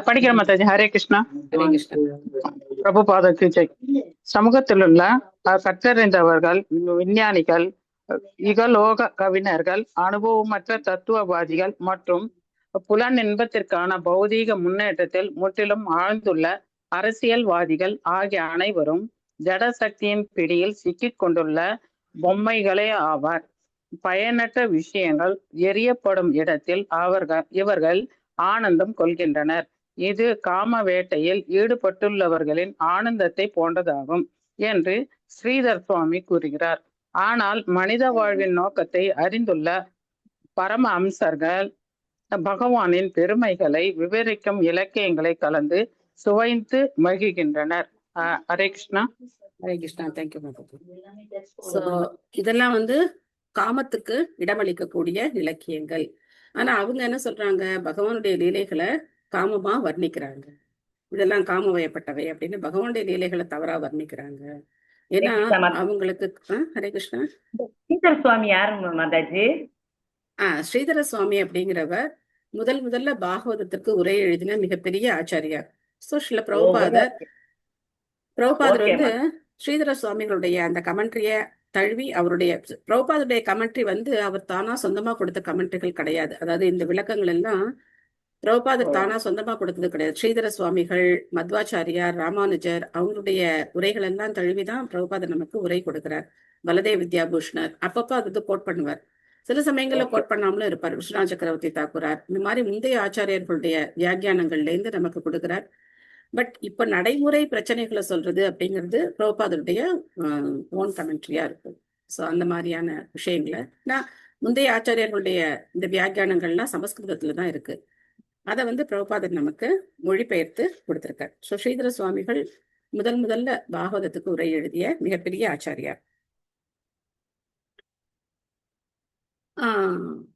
படிக்கிற மாதாஜி. ஹரே கிருஷ்ணா. ஹரே கிருஷ்ணா. பிரபுபாதக்கு ஜெய். சமூகத்தில் உள்ள கற்றறிந்தவர்கள், விஞ்ஞானிகள், இகலோக கவிஞர்கள், அனுபவமற்ற தத்துவவாதிகள் மற்றும் புலன் இன்பத்திற்கான பௌதீக முன்னேற்றத்தில் முற்றிலும் ஆழ்ந்துள்ள அரசியல்வாதிகள் ஆகிய அனைவரும் ஜட சக்தியின் பிடியில் சிக்கிக் கொண்டுள்ள பொம்மைகளே ஆவார். பயனற்ற விஷயங்கள் எரியப்படும் இடத்தில் இவர்கள் ஆனந்தம் கொள்கின்றனர். இது காம வேட்டையில் ஈடுபட்டுள்ளவர்களின் ஆனந்தத்தை போன்றதாகும் என்று ஸ்ரீதர் சுவாமி கூறுகிறார். ஆனால் மனித வாழ்வின் நோக்கத்தை அறிந்துள்ள பரம அம்சர்கள் பகவானின் பெருமைகளை விவரிக்கும் இலக்கியங்களை கலந்து சுவைத்து மகிழ்கின்றனர். ஹரே கிருஷ்ணா. ஹரே கிருஷ்ணா. தேங்க்யூ. சோ இதெல்லாம் வந்து காமத்துக்கு இடமளிக்கக்கூடிய இலக்கியங்கள். ஆனா அவங்க என்ன சொல்றாங்க? பகவானுடைய லீலைகளை காமமா வர்ணிக்கிறாங்க. இதெல்லாம் காமவயப்பட்டவை அப்படின்னு பகவானுடைய லீலைகளை தவறா வர்ணிக்கிறாங்க. ஏன்னா அவங்களுக்கு ஹரே கிருஷ்ணா. ஸ்ரீதர சுவாமி யாருங்க மாதாஜி? ஸ்ரீதர சுவாமி அப்படிங்கிறவர் முதல்ல பாகவதத்திற்கு உரை எழுதின மிகப்பெரிய ஆச்சாரியார். சில பிரபுபாதர் வந்து ஸ்ரீதர சுவாமிகளுடைய அந்த கமெண்ட்ரிய தழுவி அவருடைய பிரபுபாதருடைய கமெண்ட்ரி வந்து அவர் தானா சொந்தமா கொடுத்த கமெண்ட்ரிகள் கிடையாது. அதாவது இந்த விளக்கங்கள் எல்லாம் பிரபுபாதர் தானா சொந்தமா கொடுத்தது கிடையாது. ஸ்ரீதர சுவாமிகள், மத்வாச்சாரியார், ராமானுஜர் அவங்களுடைய உரைகள் எல்லாம் தழுவிதான் பிரபுபாதர் நமக்கு உரை கொடுக்கிறார். பலதேவ் வித்யாபூஷணர் அப்பப்போ அது கோட் பண்ணுவார். சில சமயங்கள்ல கோட் பண்ணாமலும் இருப்பார். விஸ்வநாத் சக்கரவர்த்தி தாக்கூரார் இந்த மாதிரி முந்தைய ஆச்சாரியர்களுடைய வியாக்கியானங்கள்ல இருந்து நமக்கு கொடுக்கிறார். பட் இப்ப நடைமுறை பிரச்சனைகளை சொல்றது அப்படிங்கிறது பிரபுபாதருடைய ஓன் கமெண்ட்ரியா இருக்கும். சோ அந்த மாதிரியான விஷயங்களை முந்தைய ஆச்சாரியர்களுடைய இந்த வியாக்கியானங்கள்லாம் சமஸ்கிருதத்துலதான் இருக்கு. அதை வந்து பிரபுபாதர் நமக்கு மொழிபெயர்த்து கொடுத்திருக்கார். ஸோ ஸ்ரீதர சுவாமிகள் முதல்ல பாகவதத்துக்கு உரை எழுதிய மிகப்பெரிய ஆச்சாரியார்.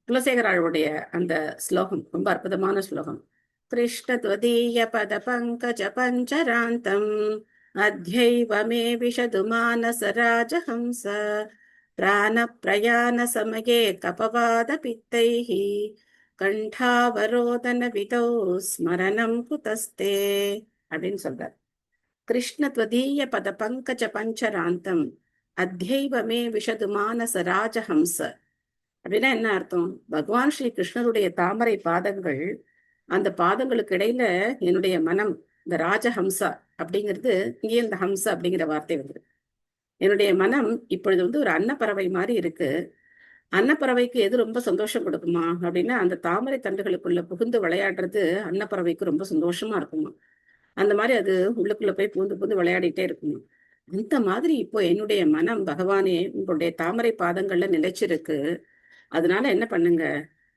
குலசேகராளுடைய அந்த ஸ்லோகம் ரொம்ப அற்புதமான ஸ்லோகம். கிருஷ்ண துவதீய பத பங்கஜ பஞ்சராந்தம் அத்யைவ மே விஷது மானச ராஜஹம்ச பிராண பிரயாண சமயே கபவாத பித்தைஹி கண்டாவரோதன விதோ ஸ்மரணம் குதஸ்தே அப்படின்னு சொல்றார். கிருஷ்ண த்வதீய பத பங்கஜ பஞ்சராந்தம் அத்யைவமே விஷது மானச ராஜஹம்ச. அப்படின்னா என்ன அர்த்தம்? பகவான் ஸ்ரீ கிருஷ்ணருடைய தாமரை பாதங்கள், அந்த பாதங்களுக்கு இடையில என்னுடைய மனம், இந்த ராஜஹம்சா அப்படிங்கிறது, இங்கே இந்த ஹம்சா அப்படிங்கிற வார்த்தை வந்து, என்னுடைய மனம் இப்பொழுது வந்து ஒரு அன்னப்பறவை மாதிரி இருக்கு. அன்னப்பறவைக்கு எது ரொம்ப சந்தோஷம் கொடுக்குமா அப்படின்னா, அந்த தாமரை தண்டுகளுக்குள்ள புகுந்து விளையாடுறது அன்னப்பறவைக்கு ரொம்ப சந்தோஷமா இருக்குமா. அந்த மாதிரி அது உள்ளுக்குள்ள போய் பூந்து பூந்து விளையாடிட்டே இருக்குமா. அந்த மாதிரி இப்போ என்னுடைய மனம் பகவானே உங்களுடைய தாமரை பாதங்கள்ல நிலைச்சிருக்கு. அதனால என்ன பண்ணுங்க,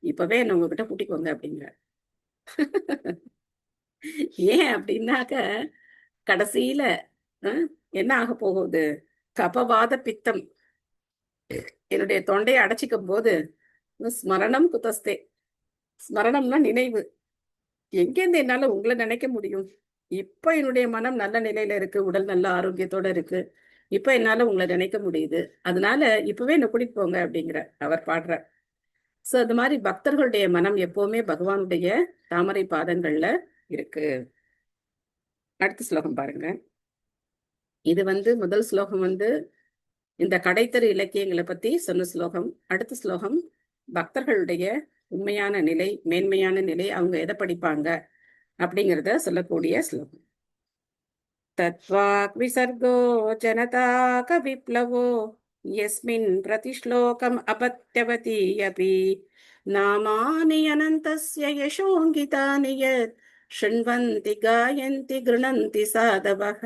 இப்பவே என்ன உங்ககிட்ட கூட்டிக்கோங்க அப்படிங்கிற. ஏன் அப்படின்னாக்க கடைசியில என்ன ஆக போகுது, கபவாத பித்தம் என்னுடைய தொண்டையை அடைச்சிக்கும் போது ஸ்மரணம் குதஸ்தே. ஸ்மரணம்னா நினைவு. எங்கேருந்து என்னால உங்களை நினைக்க முடியும்? இப்ப என்னுடைய மனம் நல்ல நிலையில இருக்கு, உடல் நல்ல ஆரோக்கியத்தோட இருக்கு, இப்ப என்னால உங்களை நினைக்க முடியுது. அதனால இப்பவே என்ன கூட்டிட்டு போங்க அப்படிங்கிற அவர் பாடுற. சோ அது மாதிரி பக்தர்களுடைய மனம் எப்பவுமே பகவானுடைய தாமரை பாதங்கள்ல இருக்கு. அடுத்த ஸ்லோகம் பாருங்க. இது வந்து முதல் ஸ்லோகம் வந்து இந்த கடைத்தரு இலக்கியங்களை பத்தி சொன்ன ஸ்லோகம். அடுத்த ஸ்லோகம் பக்தர்களுடைய உண்மையான நிலை, மேன்மையான நிலை, அவங்க எதை படிப்பாங்க அப்படிங்கிறத சொல்லக்கூடிய ஸ்லோகம். தத்வாக் விசர்கோ ஜனதாக விப்ளவோ யஸ்மின் பிரதிஷ்லோகம் அபத்யவதி அபி நாமானி அனந்தஸ்ய யசோங்கிதானி யத் ஷண்வந்தி காயந்தி கிருணந்தி சாதவஹ.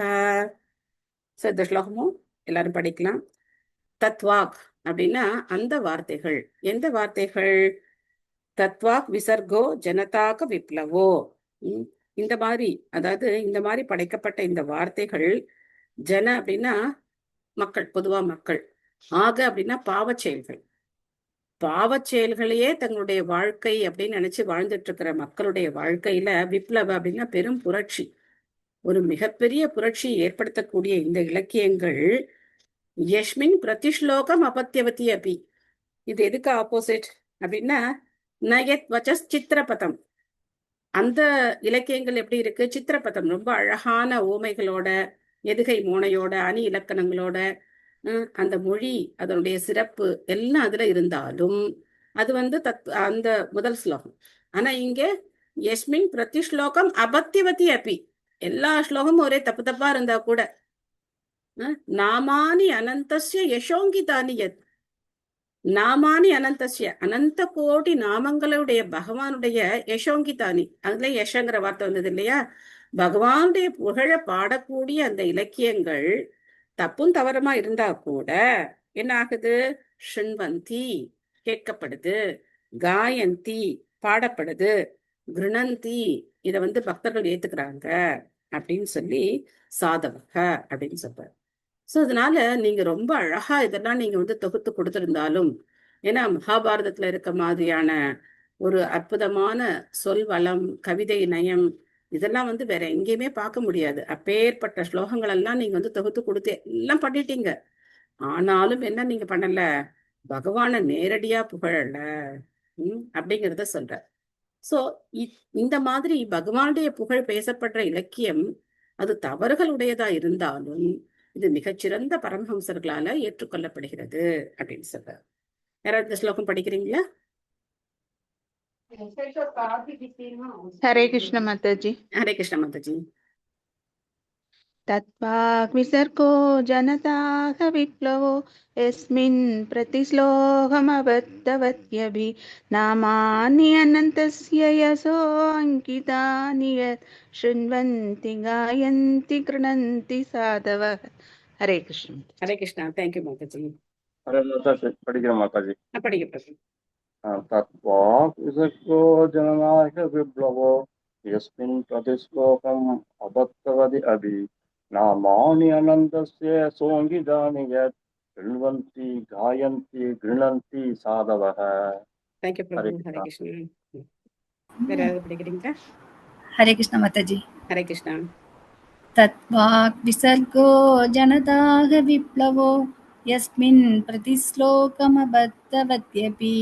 இந்த ஸ்லோகமும் எல்லாரும் படிக்கலாம். தத்வாக் அப்படின்னா அந்த வார்த்தைகள். எந்த வார்த்தைகள்? தத்வாக் விசர்கோ ஜனதாக விப்ளவோ. இந்த மாதிரி, அதாவது இந்த மாதிரி படைக்கப்பட்ட இந்த வார்த்தைகள், ஜன அப்படின்னா மக்கள், பொதுவா மக்கள், ஆக அப்படின்னா பாவச் செயல்கள். பாவச் செயல்களையே தங்களுடைய வாழ்க்கை அப்படின்னு நினைச்சு வாழ்ந்துட்டு இருக்கிற மக்களுடைய வாழ்க்கையில விப்ளவ அப்படின்னா பெரும் புரட்சி, ஒரு மிகப்பெரிய புரட்சி ஏற்படுத்தக்கூடிய இந்த இலக்கியங்கள் யஸ்மின் பிரதிஷ்லோகம் அபத்யவதி அபி. இது எதுக்கு ஆப்போசிட் அப்படின்னா நயத் வச்சஸ் சித்திரபதம். அந்த இலக்கியங்கள் எப்படி இருக்கு? சித்திரபதம், ரொம்ப அழகான ஓமைகளோட, எதுகை மோனையோட, அணி இலக்கணங்களோட, அந்த மொழி, அதனுடைய சிறப்பு எல்லாம் அதுல இருந்தாலும் அது வந்து அந்த முதல் ஸ்லோகம். ஆனா இங்க யஸ்மின் பிரதிஷ்லோகம் அபத்யவதி அபி, எல்லா ஸ்லோகமும் ஒரே தப்பு தப்பா இருந்தா கூட நாமானி அனந்தஸ்ய யசோங்கிதானி யத். நாமானி அனந்தஸ்ய, அனந்த கோடி நாமங்களுடைய பகவானுடைய யசோங்கிதானி, அதுல யசங்கிற வார்த்தை வந்தது இல்லையா? பகவானுடைய புகழ பாடக்கூடிய அந்த இலக்கியங்கள் தப்பும் தவறுமா இருந்தா கூட என்ன ஆகுது? ஷண்வந்தி கேட்கப்படுது, காயந்தி பாடப்படுது, கிருணந்தி இத வந்து பக்தர்கள் ஏத்துக்கிறாங்க அப்படின்னு சொல்லி சாதவக அப்படின்னு சொல்றாரு. சோ அதனால நீங்க ரொம்ப அழகா இதெல்லாம் நீங்க வந்து தொகுத்து கொடுத்திருந்தாலும், ஏன்னா மகாபாரதத்துல இருக்க மாதிரியான ஒரு அற்புதமான சொல் வளம், கவிதை நயம், இதெல்லாம் வந்து வேற எங்கேயுமே பார்க்க முடியாது. அப்பேற்பட்ட ஸ்லோகங்கள் எல்லாம் நீங்க வந்து தொகுத்து கொடுத்து எல்லாம் பண்ணிட்டீங்க. ஆனாலும் என்ன நீங்க பண்ணல? பகவான நேரடியா புகழல அப்படிங்கிறத சொல்ற. சோ இந்த மாதிரி பகவானுடைய புகழ் பேசப்படுற இலக்கியம் அது தவறுகளுடையதா இருந்தாலும் இது மிகச்சிறந்த பரமஹம்சர்களால ஏற்றுக்கொள்ளப்படுகிறது அப்படின்னு சொல்ற. யாராவது இந்த ஸ்லோகம் படிக்கிறீங்களா? ஹரே கிருஷ்ண மாதாஜி. ஹரே கிருஷ்ண மாதாஜி. தத்வாக் விசர்கோ ஜனதாக விப்ளவோ யஸ்மின் பிரதிஸ்லோகமபத்தவத்யபி நாமானி அனந்தஸ்ய யசோ அங்கிதானி யத் ஷண்வந்தி காயந்தி கிருணந்தி சாதவஹ. ஹரே கிருஷ்ண. ஹரே கிருஷ்ணா. தேங்க்யூ மாதாஜி. ஹரே மாதாஜி. படிக்கிறேன் மாதாஜி. படிக்க. தத்வாக் விசர்கோ ஜனநாயக விப்ளவோ யஸ்மின் பிரதிஸ்லோகம் அபத்தவதி அபி நாமானி அனந்தஸ்ய சோங்கிதானி யத் ஷண்வந்தி காயந்தி கிருணந்தி சாதவஹ. தேங்க்யூ பிரபு. ஹரே கிருஷ்ணா. வேற யாராவது படிக்கிறீங்களா? ஹரே கிருஷ்ணா மாதாஜி. ஹரே கிருஷ்ணா. தத்வாக் விசர்கோ ஜனதாக விப்ளவோ யஸ்மின் பிரதிஸ்லோகமபத்தவத்யபி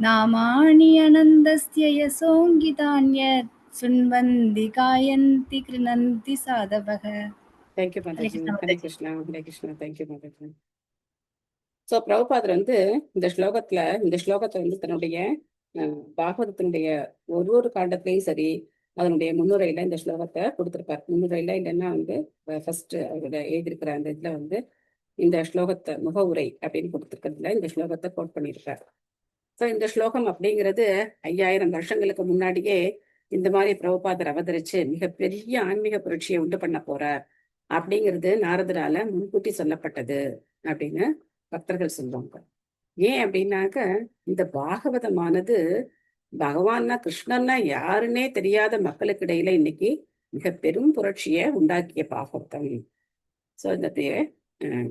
நாமானி அனந்தஸ்ய யசோங்கிதான்யத் சுண்வந்தி காயந்தி கிருணந்தி சாதவஹ. தேங்க்யூ ஹரே மாதாஜி. கிருஷ்ணா ஹரே மாதாஜி. கிருஷ்ணா, ஹரே கிருஷ்ணா. தேங்க்யூ மாதாஜி. ஸோ பிரபுபாதர் வந்து இந்த ஸ்லோகத்தை வந்து தன்னுடைய பாகவதத்தினுடைய ஒரு காண்டத்திலையும் சரி, அதனுடைய முன்னுரையில இந்த ஸ்லோகத்தை கொடுத்திருப்பார். முன்னுரையில இல்லைன்னா வந்து ஃபர்ஸ்ட் அவரோட எழுதியிருக்கிற அந்த இதுல வந்து இந்த ஸ்லோகத்தை முகவுரை அப்படின்னு கொடுத்திருக்கிறதுல இந்த ஸ்லோகத்தை கோட் பண்ணியிருப்பார். ஸோ இந்த ஸ்லோகம் அப்படிங்கிறது 5000 வருஷங்களுக்கு முன்னாடியே இந்த மாதிரி பிரபுபாதர் அவதரிச்சு மிகப்பெரிய ஆன்மீக புரட்சியை உண்டு பண்ண போறார் அப்படிங்கிறது நாரதரால முன்கூட்டி சொல்லப்பட்டது அப்படின்னு பக்தர்கள் சொல்லுவாங்க. ஏன் அப்படின்னாக்க இந்த பாகவதமானது பகவான்னா கிருஷ்ணன்னா யாருன்னே தெரியாத மக்களுக்கு இடையில இன்னைக்கு மிக பெரும் புரட்சியை உண்டாக்கிய பாகவதம். ஸோ இந்த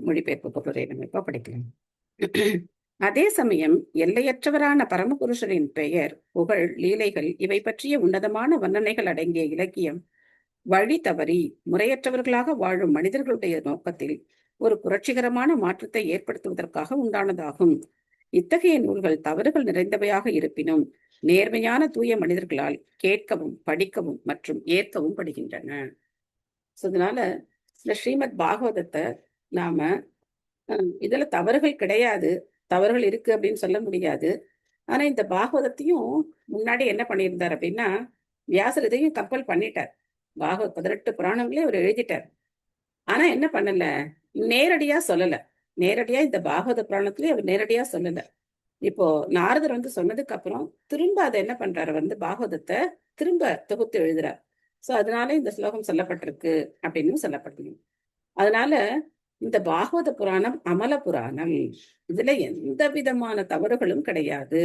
மொழிபெயர்ப்பு பொருளை நம்ம இப்ப படிக்கலாம். அதே சமயம் எல்லையற்றவரான பரமபுருஷரின் பெயர், புகழ், லீலைகள் இவை பற்றிய உன்னதமான வர்ணனைகள் அடங்கிய இலக்கியம் வழி தவறி முறையற்றவர்களாக வாழும் மனிதர்களுடைய நோக்கத்தில் ஒரு புரட்சிகரமான மாற்றத்தை ஏற்படுத்துவதற்காக உண்டானதாகும். இத்தகைய நூல்கள் தவறுகள் நிறைந்தவையாக இருப்பினும் நேர்மையான தூய மனிதர்களால் கேட்கவும் படிக்கவும் மற்றும் ஏற்கவும் படுகின்றன. அதனால இந்த ஸ்ரீமத் பாகவதத்தை நாம இதுல தவறுகள் கிடையாது, தவறுகள் இருக்கு அப்படின்னு சொல்ல முடியாது. ஆனா இந்த பாகவதத்தையும் முன்னாடி என்ன பண்ணியிருந்தார் அப்படின்னா, வியாசர் இதையும் கம்பல் பண்ணிட்டார். பாகவத் 18 புராணங்களே அவர் எழுதிட்டார். ஆனா என்ன பண்ணல, நேரடியா சொல்லல. நேரடியா இந்த பாகவத புராணத்திலேயே அவர் நேரடியா சொல்லல. இப்போ நாரதர் வந்து சொன்னதுக்கு அப்புறம் திரும்ப அதை என்ன பண்றாரு வந்து பாகவதத்தை திரும்ப தொகுத்து எழுதுறார். சோ அதனால இந்த ஸ்லோகம் சொல்லப்பட்டிருக்கு அப்படின்னு சொல்லப்படுது. அதனால இந்த பாகவத புராணம் அமல புராணம், இதுல எந்த விதமான தவறுகளும் கிடையாது.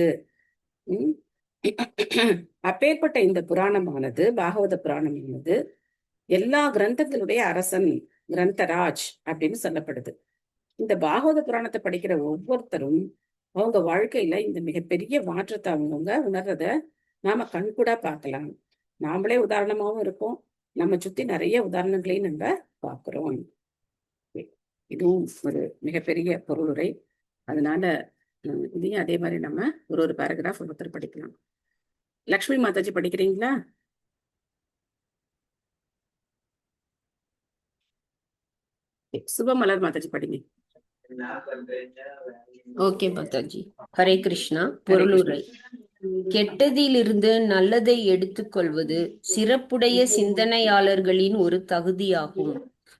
அப்பேற்பட்ட இந்த புராணமானது, பாகவத புராணமானது எல்லா கிரந்தங்களுடைய அரசன், கிரந்தராஜ் அப்படின்னு சொல்லப்படுது. இந்த பாகவத புராணத்தை படிக்கிற ஒவ்வொருத்தரும் அவங்க வாழ்க்கையில இந்த மிகப்பெரிய மாற்றத்தை அவங்கவுங்க உணர்றத நாம கண்கூடா பார்க்கலாம். நாமளே உதாரணமாவும் இருக்கோம், நம்ம சுத்தி நிறைய உதாரணங்களையும் நம்ம பார்க்கிறோம். இதுவும் ஒரு மிகப்பெரிய பொருளுரை. அதனால இதையும் அதே மாதிரி நம்ம ஒரு பேராகிராஃப் ஒருத்தர் படிக்கலாம். லக்ஷ்மி மாதாஜி படிக்கிறீங்களா? சுபமலர் மாதாஜி படிங்க. ஓகே மாதாஜி. ஹரே கிருஷ்ணா. பொருளுரை. கெட்டதிலிருந்து நல்லதை எடுத்துக்கொள்வது சிறப்புடைய சிந்தனையாளர்களின் ஒரு தகுதியாகும்.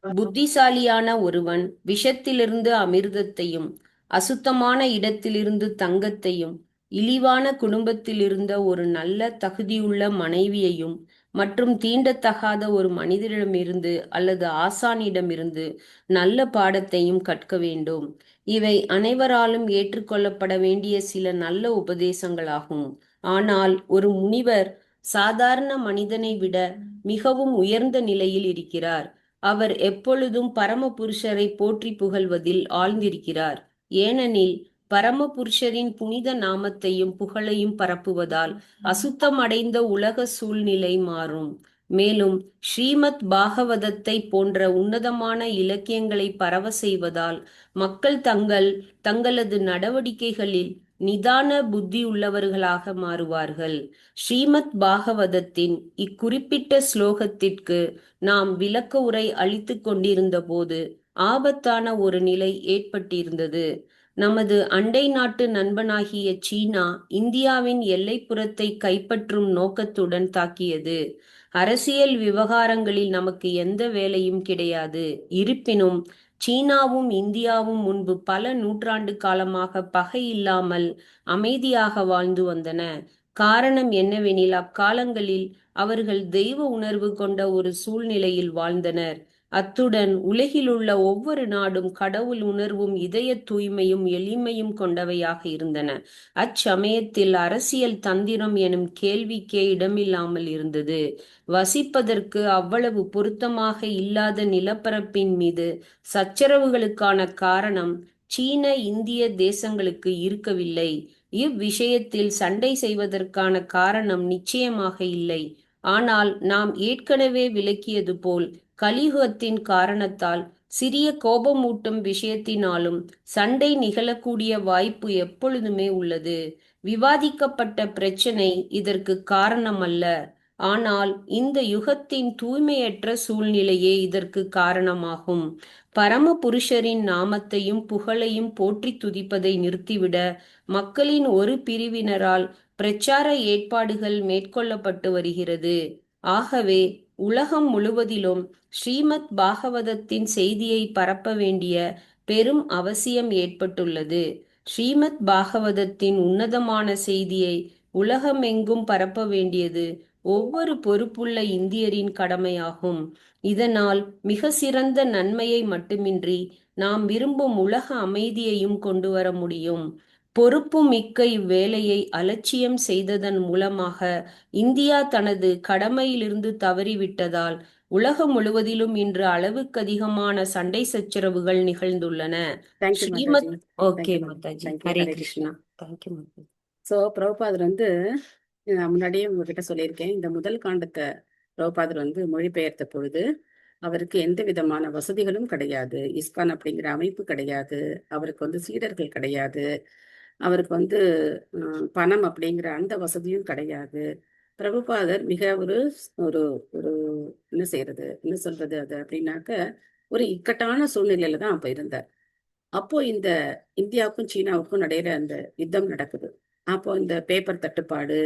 புத்திசாலியான ஒருவன் விஷத்திலிருந்து அமிர்தத்தையும், அசுத்தமான இடத்திலிருந்து தங்கத்தையும், இழிவான குடும்பத்தில் இருந்த ஒரு நல்ல தகுதியுள்ள மனைவியையும் மற்றும் தீண்டத்தகாத ஒரு மனிதரிடமிருந்து அல்லது ஆசானிடமிருந்து நல்ல பாடத்தையும் கற்க வேண்டும். இவை அனைவராலும் ஏற்றுக்கொள்ளப்பட வேண்டிய சில நல்ல உபதேசங்களாகும். ஆனால் ஒரு முனிவர் சாதாரண மனிதனை விட மிகவும் உயர்ந்த நிலையில் இருக்கிறார். அவர் எப்பொழுதும் பரமபுருஷரை போற்றி புகழ்வதில் ஆழ்ந்திருக்கிறார். ஏனெனில் பரமபுருஷரின் புனித நாமத்தையும் புகழையும் பரப்புவதால் அசுத்தமடைந்த உலக சூழ்நிலை மாறும். மேலும் ஸ்ரீமத் பாகவதத்தை போன்ற உன்னதமான இலக்கியங்களை பரவ செய்வதால் மக்கள் தங்களது நடவடிக்கைகளில் நிதான புத்தி உள்ளவர்களாக மாறுவார்கள். ஸ்ரீமத் பாகவதத்தின் இக்குறிப்பிட்ட ஸ்லோகத்திற்கு நாம் விளக்க உரை அளித்து கொண்டிருந்த போது ஆபத்தான ஒரு நிலை ஏற்பட்டிருந்தது. நமது அண்டை நாட்டு நண்பனாகிய சீனா இந்தியாவின் எல்லைப்புறத்தை கைப்பற்றும் நோக்கத்துடன் தாக்கியது. அரசியல் விவகாரங்களில் நமக்கு எந்த வேலையும் கிடையாது. இருப்பினும் சீனாவும் இந்தியாவும் முன்பு பல நூற்றாண்டு காலமாக பகை இல்லாமல் அமைதியாக வாழ்ந்து வந்தன. காரணம் என்னவெனில் அக்காலங்களில் அவர்கள் தெய்வ உணர்வு கொண்ட ஒரு சூழ்நிலையில் வாழ்ந்தனர். அத்துடன் உலகிலுள்ள ஒவ்வொரு நாடும் கடவுள் உணர்வும் இதய தூய்மையும் எளிமையும் கொண்டவையாக இருந்தன. அச்சமயத்தில் அரசியல் தந்திரம் எனும் கேள்விக்கே இடமில்லாமல் இருந்தது. வசிப்பதற்கு அவ்வளவு பொருத்தமாக இல்லாத நிலப்பரப்பின் மீது சச்சரவுகளுக்கான காரணம் சீன இந்திய தேசங்களுக்கு இருக்கவில்லை. இவ்விஷயத்தில் சண்டை செய்வதற்கான காரணம் நிச்சயமாக இல்லை. ஆனால் நாம் ஏற்கனவே விளக்கியது போல் கலியுகத்தின் காரணத்தால் சிறிய கோபமூட்டும் விஷயத்தினாலும் சண்டை நிகழக்கூடிய வாய்ப்பு எப்பொழுதுமே உள்ளது. விவாதிக்கப்பட்ட பிரச்சனை இதற்கு காரணம் அல்ல. ஆனால் இந்த யுகத்தின் தூய்மையற்ற சூழ்நிலையே இதற்கு காரணமாகும். பரமபுருஷரின் நாமத்தையும் புகழையும் போற்றி துதிப்பதை நிறுத்திவிட மக்களின் ஒரு பிரிவினரால் பிரச்சார ஏற்பாடுகள் மேற்கொள்ளப்பட்டு வருகிறது. ஆகவே உலகம் முழுவதிலும் ஸ்ரீமத் பாகவதத்தின் செய்தியை பரப்ப வேண்டிய பெரும் அவசியம் ஏற்பட்டுள்ளது. ஸ்ரீமத் பாகவதத்தின் உன்னதமான செய்தியை உலகமெங்கும் பரப்ப வேண்டியது ஒவ்வொரு பொறுப்புள்ள இந்தியரின் கடமையாகும். இதனால் மிக சிறந்த நன்மையை மட்டுமின்றி நாம் விரும்பும் உலக அமைதியையும் கொண்டு வர முடியும். பொறுப்பு மிக்க இவ்வேலையை அலட்சியம் செய்ததன் மூலமாக இந்தியா தனது கடமையிலிருந்து தவறிவிட்டதால் உலகம் முழுவதிலும் இன்று அளவுக்கு அதிகமான சண்டை சச்சரவுகள் நிகழ்ந்துள்ளன. ஸ்ரீமத் ஓகே மாதாஜி, ஹரே கிருஷ்ணா. தேங்க்யூ மாதாஜி. ஸோ பிரபுபாதர் வந்து நான் முன்னாடியே உங்ககிட்ட சொல்லியிருக்கேன், இந்த முதல் காண்டத்தை பிரபுபாதர் வந்து மொழிபெயர்த்த பொழுது அவருக்கு எந்த விதமான வசதிகளும் கிடையாது. இஸ்கான் அப்படிங்கிற அமைப்பு கிடையாது, அவருக்கு வந்து சீடர்கள் கிடையாது, அவருக்கு வந்து பணம் அப்படிங்கிற அந்த வசதியும் கிடையாது. பிரபுபாதர் மிக ஒரு ஒரு ஒரு என்ன சொல்றது அது அப்படின்னாக்க ஒரு இக்கட்டான சூழ்நிலையில தான் அப்ப இருந்தார். அப்போ இந்த இந்தியாவுக்கும் சீனாவுக்கும் நடையிற அந்த யுத்தம் நடக்குது. அப்போ இந்த பேப்பர் தட்டுப்பாடு,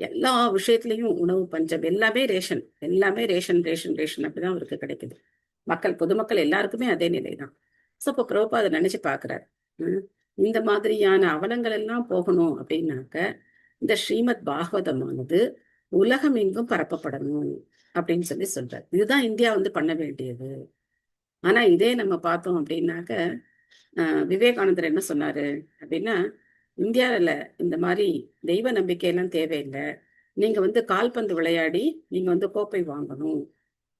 எல்லா விஷயத்துலயும் உணவு பஞ்சம், எல்லாமே ரேஷன் அப்படிதான் அவருக்கு கிடைக்குது. பொதுமக்கள் எல்லாருக்குமே அதே நிலைதான். ஸோ இப்போ பிரபுபாதர் நினைச்சு பாக்குறாரு, இந்த மாதிரியான அவலங்கள் எல்லாம் போகணும் அப்படின்னாக்க இந்த ஸ்ரீமத் பாகவதமானது உலகம் எங்கும் பரப்பப்படணும் அப்படின்னு சொல்றாரு. இதுதான் இந்தியா வந்து பண்ண வேண்டியது. ஆனா இதே நம்ம பார்த்தோம் அப்படின்னாக்க விவேகானந்தர் என்ன சொன்னாரு அப்படின்னா, இந்தியாவில் இந்த மாதிரி தெய்வ நம்பிக்கையெல்லாம் தேவையில்லை, நீங்க வந்து கால்பந்து விளையாடி நீங்க வந்து கோப்பை வாங்கணும்,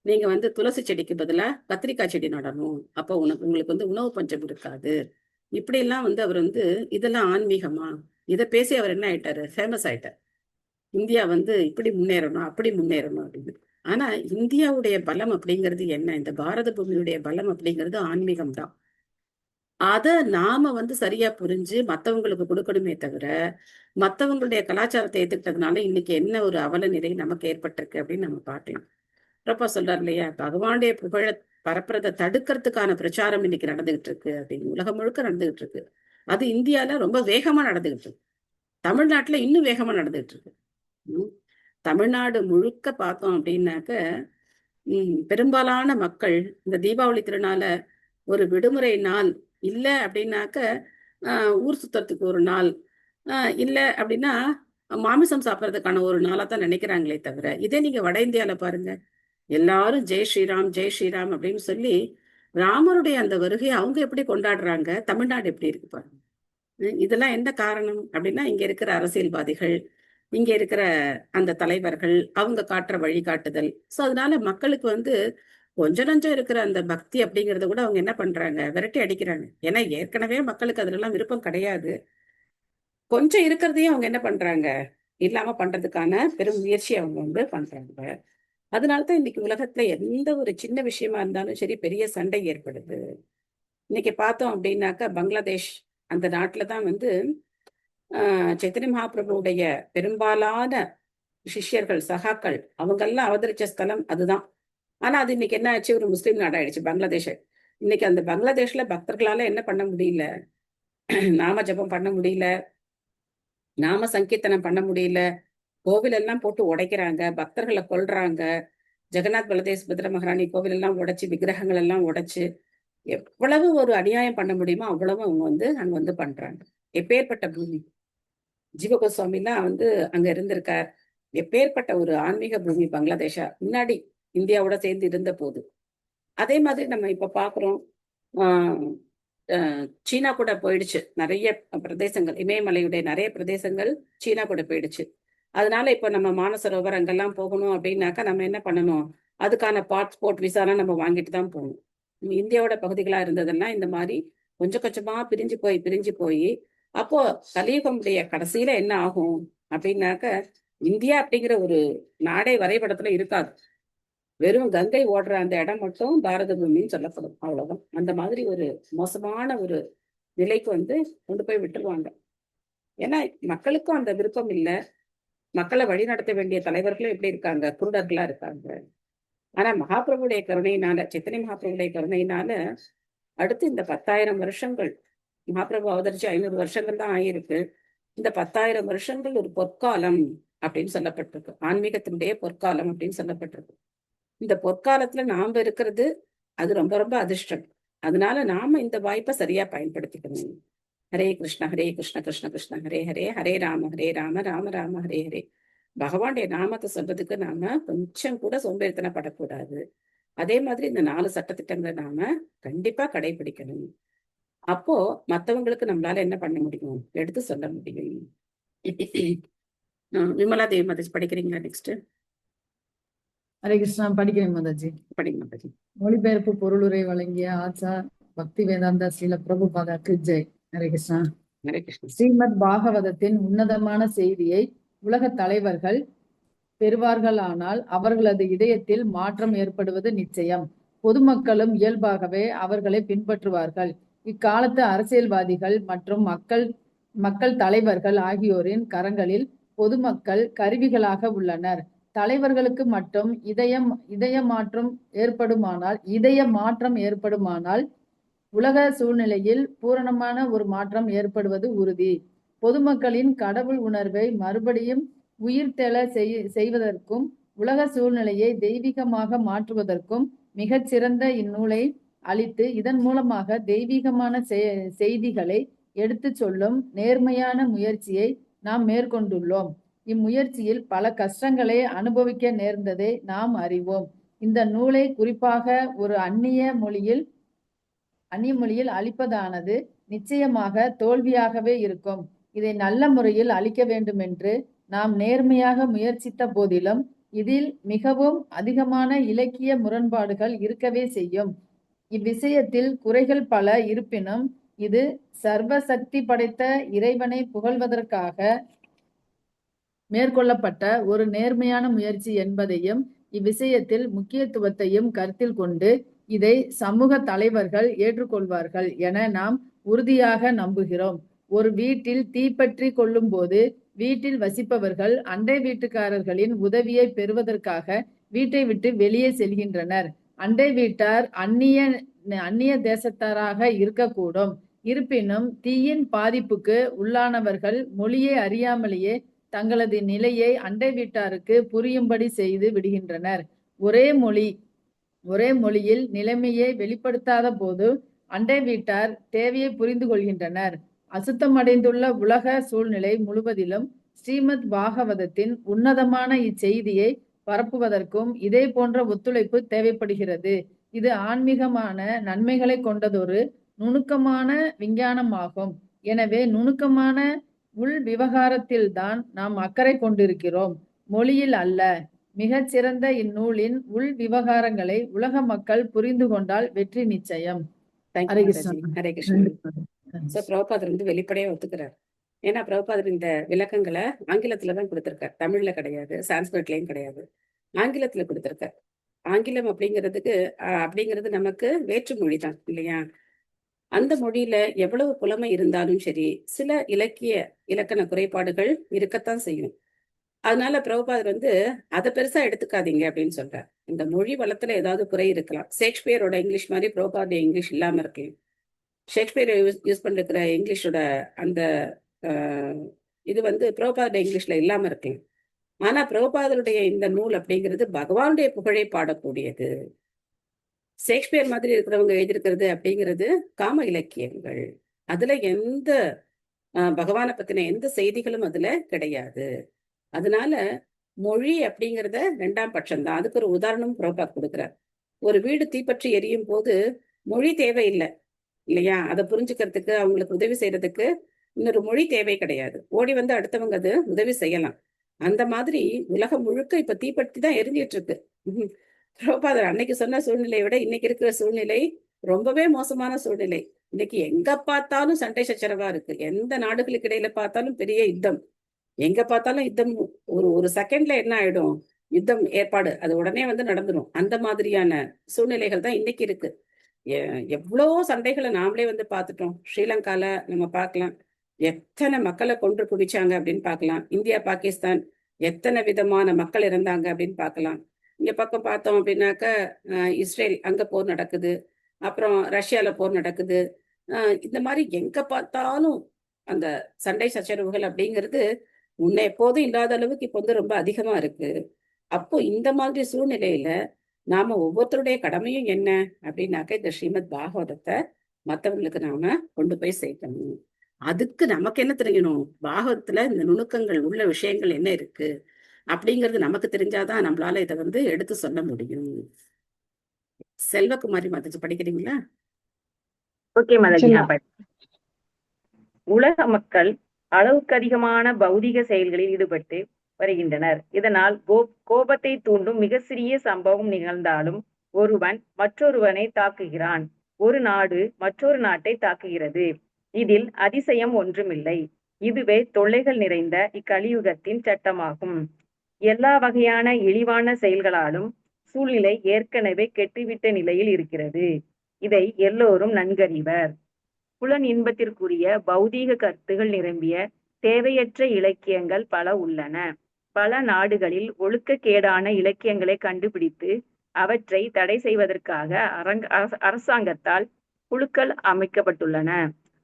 நீங்க வந்து துளசி செடிக்கு பதிலாக கத்திரிக்காய் செடி நடணும், அப்போ உங்களுக்கு வந்து உணவு பஞ்சம் இருக்காது. இப்படி எல்லாம் வந்து அவர் வந்து இதெல்லாம் ஆன்மீகமா இதை பேசி அவர் என்ன ஆயிட்டாரு, ஃபேமஸ் ஆயிட்டார். இந்தியா வந்து இப்படி முன்னேறணும் அப்படி முன்னேறணும் அப்படின்னு. ஆனா இந்தியாவுடைய பலம் அப்படிங்கிறது என்ன, இந்த பாரத பூமியுடைய பலம் அப்படிங்கிறது ஆன்மீகம் தான். அதை நாம வந்து சரியா புரிஞ்சு மற்றவங்களுக்கு கொடுக்கணுமே தவிர, மற்றவங்களுடைய கலாச்சாரத்தை ஏத்துக்கிட்டதுனால இன்னைக்கு என்ன ஒரு அவல நிலை நமக்கு ஏற்பட்டிருக்கு அப்படின்னு நம்ம பார்க்கலாம். அப்பா சொல்றாரு இல்லையா, பகவானுடைய புகழ பரப்புறதை தடுக்கிறதுக்கான பிரச்சாரம் இன்னைக்கு நடந்துகிட்டு இருக்கு அப்படின்னு உலகம் முழுக்க நடந்துகிட்டு இருக்கு. அது இந்தியால ரொம்ப வேகமா நடந்துகிட்டு இருக்கு, தமிழ்நாட்டுல இன்னும் வேகமா நடந்துகிட்டு இருக்கு. தமிழ்நாடு முழுக்க பார்த்தோம் அப்படின்னாக்க பெரும்பாலான மக்கள் இந்த தீபாவளி திருநாள ஒரு விடுமுறை நாள் இல்ல அப்படின்னாக்க ஊர் சுத்தறதுக்கு ஒரு நாள் இல்ல அப்படின்னா மாமிசம் சாப்பிட்றதுக்கான ஒரு நாளா தான் நினைக்கிறாங்களே தவிர, இதே நீங்க வட இந்தியால பாருங்க, எல்லாரும் ஜெய் ஸ்ரீராம் ஜெய் ஸ்ரீராம் அப்படின்னு சொல்லி ராமருடைய அந்த வருகையை அவங்க எப்படி கொண்டாடுறாங்க, தமிழ்நாடு எப்படி இருக்கு பாருங்க. இதெல்லாம் என்ன காரணம் அப்படின்னா, இங்க இருக்கிற அரசியல்வாதிகள், இங்க இருக்கிற அந்த தலைவர்கள், அவங்க காட்டுற வழிகாட்டுதல். ஸோ அதனால மக்களுக்கு வந்து கொஞ்சம் நஞ்சம் இருக்கிற அந்த பக்தி அப்படிங்கறத கூட அவங்க என்ன பண்றாங்க, விரட்டி அடிக்கிறாங்க. ஏன்னா ஏற்கனவே மக்களுக்கு அதுல விருப்பம் கிடையாது. கொஞ்சம் இருக்கிறதையும் அவங்க என்ன பண்றாங்க, இல்லாம பண்றதுக்கான பெரும் முயற்சி அவங்க வந்து பண்றாங்க. அதனாலதான் இன்னைக்கு உலகத்துல எந்த ஒரு சின்ன விஷயமா இருந்தாலும் சரி பெரிய சண்டை ஏற்படுது. இன்னைக்கு பார்த்தோம் அப்படின்னாக்கா பங்களாதேஷ் அந்த நாட்டுலதான் வந்து சைத்தன்ய மகாபிரபுடைய பெரும்பாலான சிஷ்யர்கள் சகாக்கள் அவங்கெல்லாம் அவதரிச்ச ஸ்தலம் அதுதான். ஆனா அது இன்னைக்கு என்ன ஆச்சு, ஒரு முஸ்லீம் நாடாயிடுச்சு பங்களாதேஷ். இன்னைக்கு அந்த பங்களாதேஷ்ல பக்தர்களால என்ன பண்ண முடியல, நாம ஜபம் பண்ண முடியல, நாம சங்கீர்த்தனம் பண்ண முடியல, கோவில் எல்லாம் போட்டு உடைக்கிறாங்க, பக்தர்களை கொல்றாங்க. ஜெகநாத் பலதேஷ் சுபத்ரா மகாராணி கோவில் எல்லாம் உடைச்சு, விக்கிரகங்கள் எல்லாம் உடைச்சு, எவ்வளவு ஒரு அநியாயம் பண்ண முடியுமோ அவ்வளவு அவங்க வந்து அங்க வந்து பண்றாங்க. எப்பேற்பட்ட பூமி, ஜீவகோஸ்வாமிலாம் வந்து அங்க இருந்திருக்கார். எப்பேற்பட்ட ஒரு ஆன்மீக பூமி பங்களாதேஷா முன்னாடி இந்தியாவோட சேர்ந்து இருந்த போது. அதே மாதிரி நம்ம இப்ப பாக்குறோம், சீனா கூட போயிடுச்சு. நிறைய பிரதேசங்கள், இமயமலையுடைய நிறைய பிரதேசங்கள் சீனா கூட போயிடுச்சு. அதனால இப்ப நம்ம மானசரோவர் அங்கெல்லாம் போகணும் அப்படின்னாக்கா நம்ம என்ன பண்ணணும், அதுக்கான பாஸ்போர்ட் விசாலாம் நம்ம வாங்கிட்டு தான் போகணும். இந்தியாவோட பகுதிகளா இருந்ததெல்லாம் இந்த மாதிரி கொஞ்சம் கொஞ்சமா பிரிஞ்சு போய் அப்போ கலியுகமுடைய கடைசியில என்ன ஆகும் அப்படின்னாக்க, இந்தியா அப்படிங்கிற ஒரு நாடே வரைபடத்துல இருக்காது. வெறும் கங்கை ஓடுற அந்த இடம் மட்டும் பாரத பூமின்னு சொல்லப்படும், அவ்வளவுதான். அந்த மாதிரி ஒரு மோசமான ஒரு நிலைக்கு வந்து கொண்டு போய் விட்டுருவாங்க. ஏன்னா மக்களுக்கும் அந்த விருப்பம் இல்லை, மக்களை வழிநடத்த வேண்டிய தலைவர்களும் எப்படி இருக்காங்க? குருடர்களா இருக்காங்க. ஆனா மகாபிரபுடைய கருணையினால, சித்தனை மகாபிரபுடைய கருணையினால அடுத்து இந்த 10,000 வருஷங்கள், மகாபிரபு அவதரிச்சு 500 வருஷங்கள் தான் ஆயிருக்கு. இந்த 10,000 வருஷங்கள் ஒரு பொற்காலம் அப்படின்னு சொல்லப்பட்டிருக்கு. ஆன்மீகத்தினுடைய பொற்காலம் அப்படின்னு சொல்லப்பட்டிருக்கு. இந்த பொற்காலத்துல நாம இருக்கிறது அது ரொம்ப ரொம்ப அதிர்ஷ்டம். அதனால நாம இந்த வாய்ப்பை சரியா பயன்படுத்திக்கணும். ஹரே கிருஷ்ண கிருஷ்ண கிருஷ்ண ஹரே ஹரே, ஹரே ராம ராம ராம ஹரே ஹரே. பகவானுடைய நாமத்தை சொல்றதுக்கு நாம கொஞ்சம் கூட சோம்பேறித்தனப்படக்கூடாது. அதே மாதிரி இந்த 4 சட்டத்திட்டங்களை நாம கண்டிப்பா கடைபிடிக்கணும். அப்போ மத்தவங்களுக்கு நம்மளால என்ன பண்ண முடியும்? எடுத்து சொல்ல முடியும். விமலா தேவி மாதாஜி படிக்கிறீங்களா? நெக்ஸ்ட். ஹரே கிருஷ்ணா. படிக்கிறேன் மாதாஜி. படிங்க மாதாஜி. மொழிபெயர்ப்பு பொருளுரை வழங்கிய ஆச்சா பக்தி வேதாந்தா ஸ்ரீல பிரபுபாதாக்கு ஜெய். ஹரே கிருஷ்ணா. ஹரே கிருஷ்ணா. ஸ்ரீமத் பாகவதத்தின் உன்னதமான செய்தியை உலக தலைவர்கள் பெறுவார்களானால் அவர்களது இதயத்தில் மாற்றம் ஏற்படுவது நிச்சயம். பொதுமக்களும் இயல்பாகவே அவர்களை பின்பற்றுவார்கள். இக்காலத்து அரசியல்வாதிகள் மற்றும் மக்கள் தலைவர்கள் ஆகியோரின் கரங்களில் பொதுமக்கள் கருவிகளாக உள்ளனர். தலைவர்களுக்கு மட்டும் இதய மாற்றம் ஏற்படுமானால் உலக சூழ்நிலையில் பூரணமான ஒரு மாற்றம் ஏற்படுவது உறுதி. பொதுமக்களின் கடவுள் உணர்வை மறுபடியும் உயிர்த்தெழ செய்வதற்கும் உலக சூழ்நிலையை தெய்வீகமாக மாற்றுவதற்கும் மிகச்சிறந்த இந்நூலை அளித்து இதன் மூலமாக தெய்வீகமான செய்திகளை எடுத்து சொல்லும் நேர்மையான முயற்சியை நாம் மேற்கொண்டுள்ளோம். இம்முயற்சியில் பல கஷ்டங்களை அனுபவிக்க நேர்ந்ததை நாம் அறிவோம். இந்த நூலை குறிப்பாக ஒரு அந்நிய மொழியில் அளிப்பதானது நிச்சயமாக தோல்வியாகவே இருக்கும். இதை நல்ல முறையில் அளிக்க வேண்டும் என்று நாம் நேர்மையாக முயற்சித்த போதிலும் இதில் மிகவும் அதிகமான இலக்கிய முரண்பாடுகள் இருக்கவே செய்யும். இவ்விஷயத்தில் குறைகள் பல இருப்பினும் இது சர்வசக்தி படைத்த இறைவனை புகழ்வதற்காக மேற்கொள்ளப்பட்ட ஒரு நேர்மையான முயற்சி என்பதையும் இவ்விஷயத்தில் முக்கியத்துவத்தையும் கருத்தில் கொண்டு இதை சமூக தலைவர்கள் ஏற்றுக்கொள்வார்கள் என நாம் உறுதியாக நம்புகிறோம். ஒரு வீட்டில் தீப்பற்றி கொள்ளும் போது வீட்டில் வசிப்பவர்கள் அண்டை வீட்டுக்காரர்களின் உதவியை பெறுவதற்காக வீட்டை விட்டு வெளியே செல்கின்றனர். அண்டை வீட்டார் அந்நிய தேசத்தாராக இருக்கக்கூடும். இருப்பினும் தீயின் பாதிப்புக்கு உள்ளானவர்கள் மொழியை அறியாமலேயே தங்களது நிலையை அண்டை வீட்டாருக்கு புரியும்படி செய்து விடுகின்றனர். ஒரே மொழியில் நிலைமையை வெளிப்படுத்தாத போது அண்டை வீட்டார் தேவையை புரிந்து கொள்கின்றனர். அசுத்தமடைந்துள்ள உலக சூழ்நிலை முழுவதிலும் ஸ்ரீமத் பாகவதத்தின் உன்னதமான இச்செய்தியை பரப்புவதற்கும் இதே போன்ற ஒத்துழைப்பு தேவைப்படுகிறது. இது ஆன்மீகமான நன்மைகளை கொண்டதொரு நுணுக்கமான விஞ்ஞானமாகும். எனவே நுணுக்கமான உள் விவகாரத்தில்தான் நாம் அக்கறை கொண்டிருக்கிறோம், மொழியில் அல்ல. மிகச் சிறந்த இந்நூலின் உள் விவகாரங்களை உலக மக்கள் புரிந்து கொண்டால் வெற்றி நிச்சயம். ஹரே கிருஷ்ணன். பிரபுபாதர் வந்து வெளிப்படையா ஒத்துக்கிறார். ஏன்னா பிரபுபாதர் இந்த விளக்கங்களை ஆங்கிலத்துலதான் கொடுத்திருக்கார், தமிழ்ல கிடையாது, சான்ஸ்கிரிட்லயும் கிடையாது, ஆங்கிலத்துல கொடுத்திருக்கார். ஆங்கிலம் அப்படிங்கிறது நமக்கு வேற்று மொழி தான் இல்லையா? அந்த மொழியில எவ்வளவு புலமை இருந்தாலும் சரி, சில இலக்கண குறைபாடுகள் இருக்கத்தான் செய்யும். அதனால பிரபுபாதர் வந்து அதை பெருசா எடுத்துக்காதீங்க அப்படின்னு சொல்றார். இந்த மொழி வளத்துல ஏதாவது குறை இருக்கலாம். ஷேக்ஸ்பியரோட இங்கிலீஷ் மாதிரி பிரபுபாதருடைய இங்கிலீஷ் இல்லாம இருக்கலாம். ஷேக்ஸ்பியர் யூஸ் பண்ணிருக்கிற இங்கிலீஷோட அந்த இது வந்து பிரபுபாதருடைய இங்கிலீஷ்ல இல்லாம இருக்கலாம். ஆனா பிரபுபாதருடைய இந்த நூல் அப்படிங்கிறது பகவானுடைய புகழை பாடக்கூடியது. ஷேக்ஸ்பியர் மாதிரி இருக்கிறவங்க எழுதியிருக்கிறது அப்படிங்கிறது காம இலக்கியங்கள். அதுல எந்த பகவானை பத்தின எந்த செய்திகளும் அதுல கிடையாது. அதனால மொழி அப்படிங்கிறத 2ஆம் பட்சம்தான். அதுக்கு ஒரு உதாரணம் பிரபுபாத் கொடுக்குறார். ஒரு வீடு தீப்பற்றி எரியும் போது மொழி தேவையில்லை இல்லையா? அதை புரிஞ்சுக்கிறதுக்கு, அவங்களுக்கு உதவி செய்யறதுக்கு இன்னொரு மொழி தேவை கிடையாது. ஓடி வந்து அடுத்தவங்க அது உதவி செய்யலாம். அந்த மாதிரி உலகம் முழுக்க இப்ப தீப்பற்றி தான் எரிஞ்சிட்டு இருக்கு. பிரபுபாதர் அன்னைக்கு சொன்ன சூழ்நிலையை விட இன்னைக்கு இருக்கிற சூழ்நிலை ரொம்பவே மோசமான சூழ்நிலை. இன்னைக்கு எங்க பார்த்தாலும் சண்டை சச்சரவா இருக்கு. எந்த நாடுகளுக்கு இடையில பார்த்தாலும் பெரிய யுத்தம், எங்க பார்த்தாலும் யுத்தம். ஒரு செகண்ட்ல என்ன ஆயிடும், யுத்தம் ஏற்பாடு அது உடனே வந்து நடந்துடும். அந்த மாதிரியான சூழ்நிலைகள் தான் இன்னைக்கு இருக்கு. எவ்வளோ சண்டைகளை நாமளே வந்து பார்த்துட்டோம். ஸ்ரீலங்கால நம்ம பார்க்கலாம், எத்தனை மக்களை கொன்று குவிச்சாங்க அப்படின்னு பார்க்கலாம். இந்தியா பாகிஸ்தான் எத்தனை விதமான மக்கள் இருந்தாங்க அப்படின்னு பார்க்கலாம். இங்க பக்கம் பார்த்தோம் அப்படின்னாக்க இஸ்ரேல் அங்க போர் நடக்குது, அப்புறம் ரஷ்யால போர் நடக்குது. இந்த மாதிரி எங்க பார்த்தாலும் அந்த சண்டை சச்சரவுகள் அப்படிங்கிறது முன்ன எப்போதும் இல்லாத அளவுக்கு இப்போ வந்து ரொம்ப அதிகமா இருக்கு. அப்போ இந்த மாதிரி சூழ்நிலையில நாம ஒவ்வொருத்தருடைய கடமையும் என்ன அப்படின்னாக்க இந்த ஸ்ரீமத் பாகவதத்தை மற்றவங்களுக்கு நாம கொண்டு போய் சேர்க்கணும். அதுக்கு நமக்கு என்ன தெரியணும், பாகவதத்துல இந்த நுணுக்கங்கள் உள்ள விஷயங்கள் என்ன இருக்கு அப்படிங்கிறது நமக்கு தெரிஞ்சாதான் நம்மளால இதை வந்து எடுத்து சொல்ல முடியும். செல்வகுமாரி மாதாஜி படிக்கிறீங்களா? ஓகே மாதாஜி. உலக மக்கள் அளவுக்கு அதிகமான பௌதிக செயல்களில் ஈடுபட்டு வருகின்றனர். இதனால் கோபத்தை தூண்டும் மிக சிறிய சம்பவம் நிகழ்ந்தாலும் ஒருவன் மற்றொருவனை தாக்குகிறான், ஒரு நாடு மற்றொரு நாட்டை தாக்குகிறது. இதில் அதிசயம் ஒன்றுமில்லை. இதுவே தொல்லைகள் நிறைந்த இக்கலியுகத்தின் சட்டமாகும். எல்லா வகையான இழிவான செயல்களாலும் சூழ்நிலை ஏற்கனவே கெட்டுவிட்ட நிலையில் இருக்கிறது. இதை எல்லோரும் நன்கறிவர். புலன் இன்பத்திற்குரிய பௌதீக கருத்துகள் நிரம்பிய தேவையற்ற இலக்கியங்கள் பல உள்ளன. பல நாடுகளில் ஒழுக்கக்கேடான இலக்கியங்களை கண்டுபிடித்து அவற்றை தடை செய்வதற்காக அரசாங்கத்தால் குழுக்கள் அமைக்கப்பட்டுள்ளன.